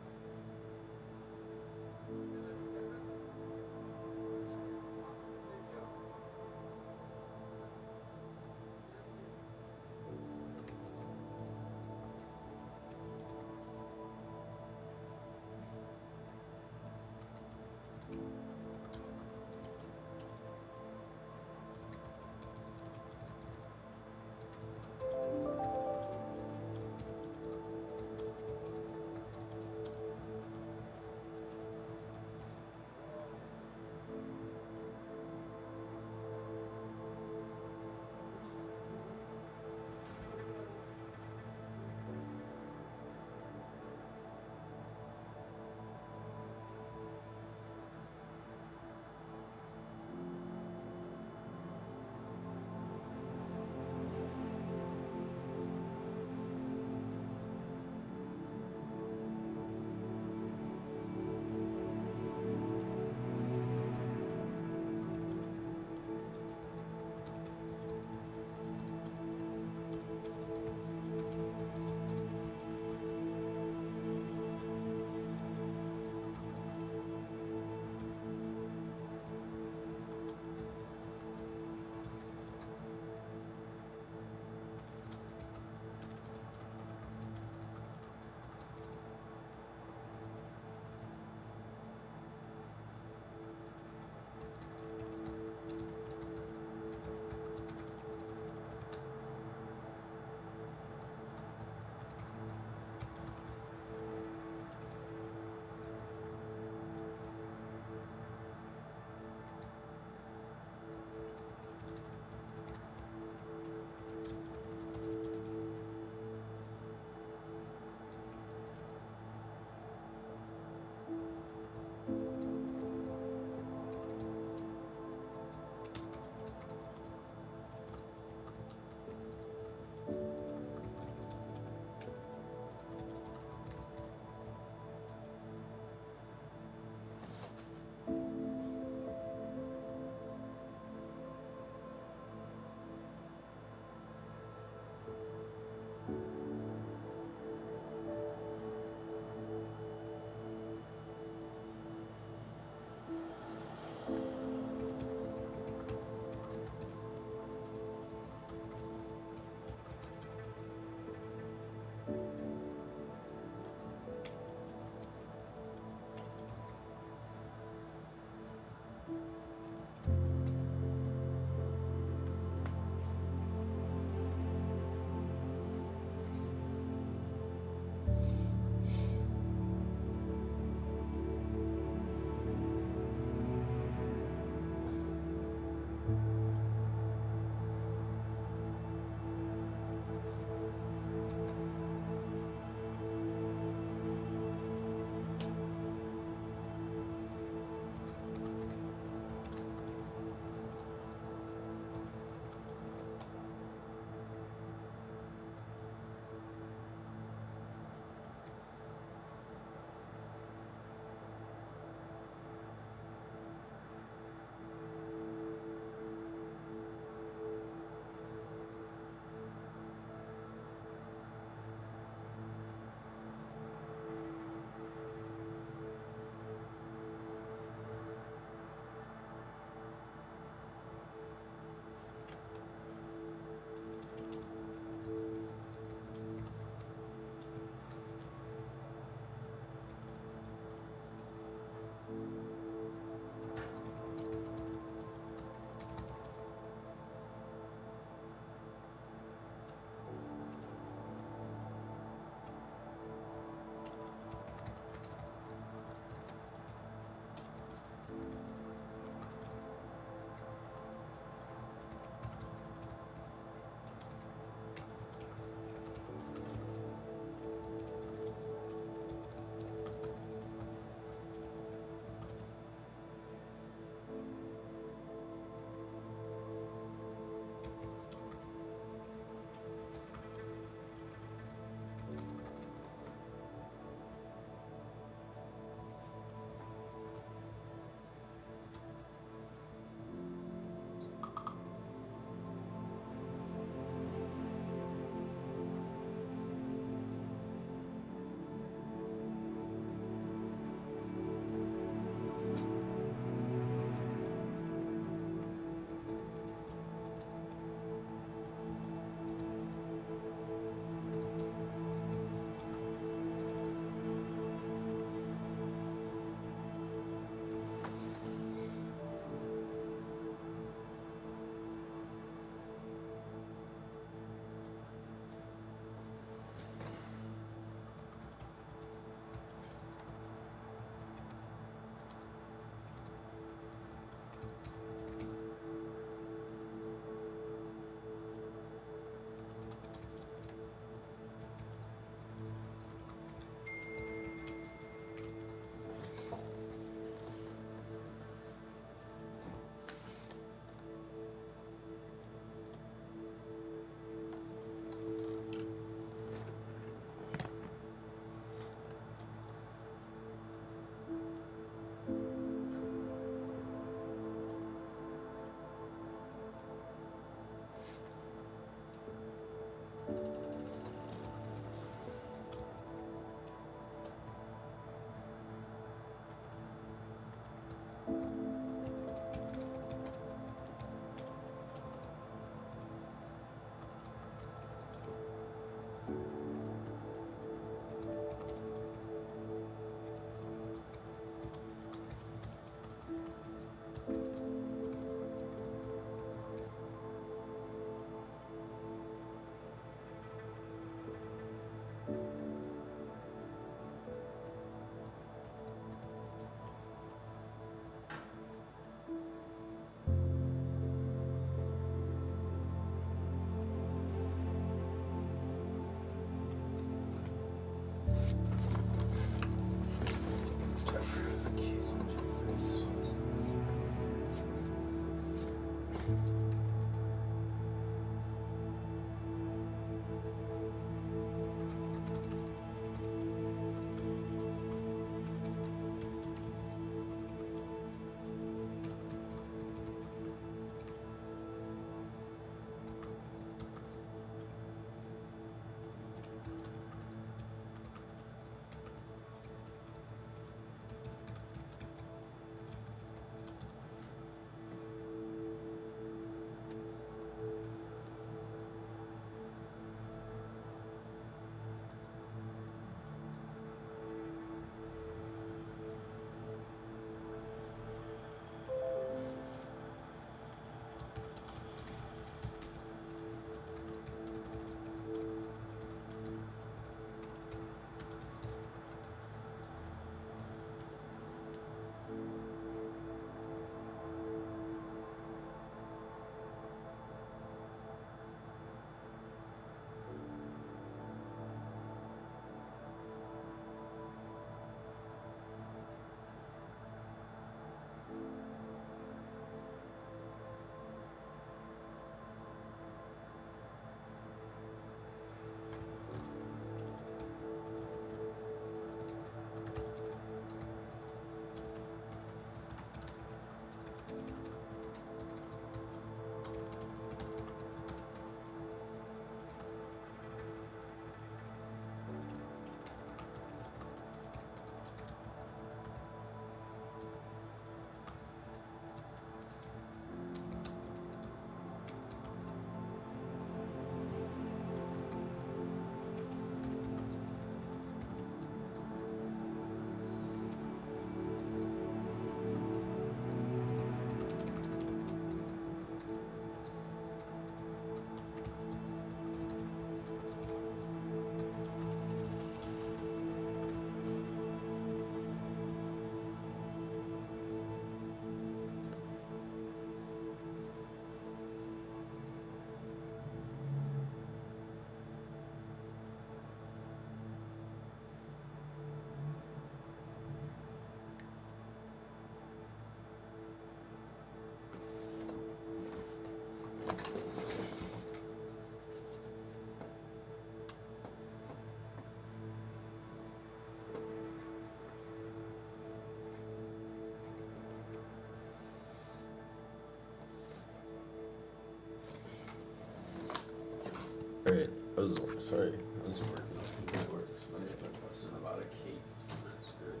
sorry. I was working on something at work, so I got a question about a case. That's good.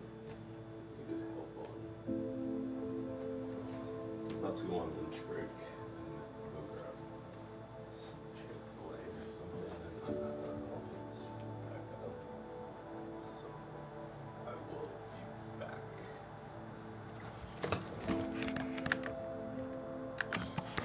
You could help on. Not to go on lunch break.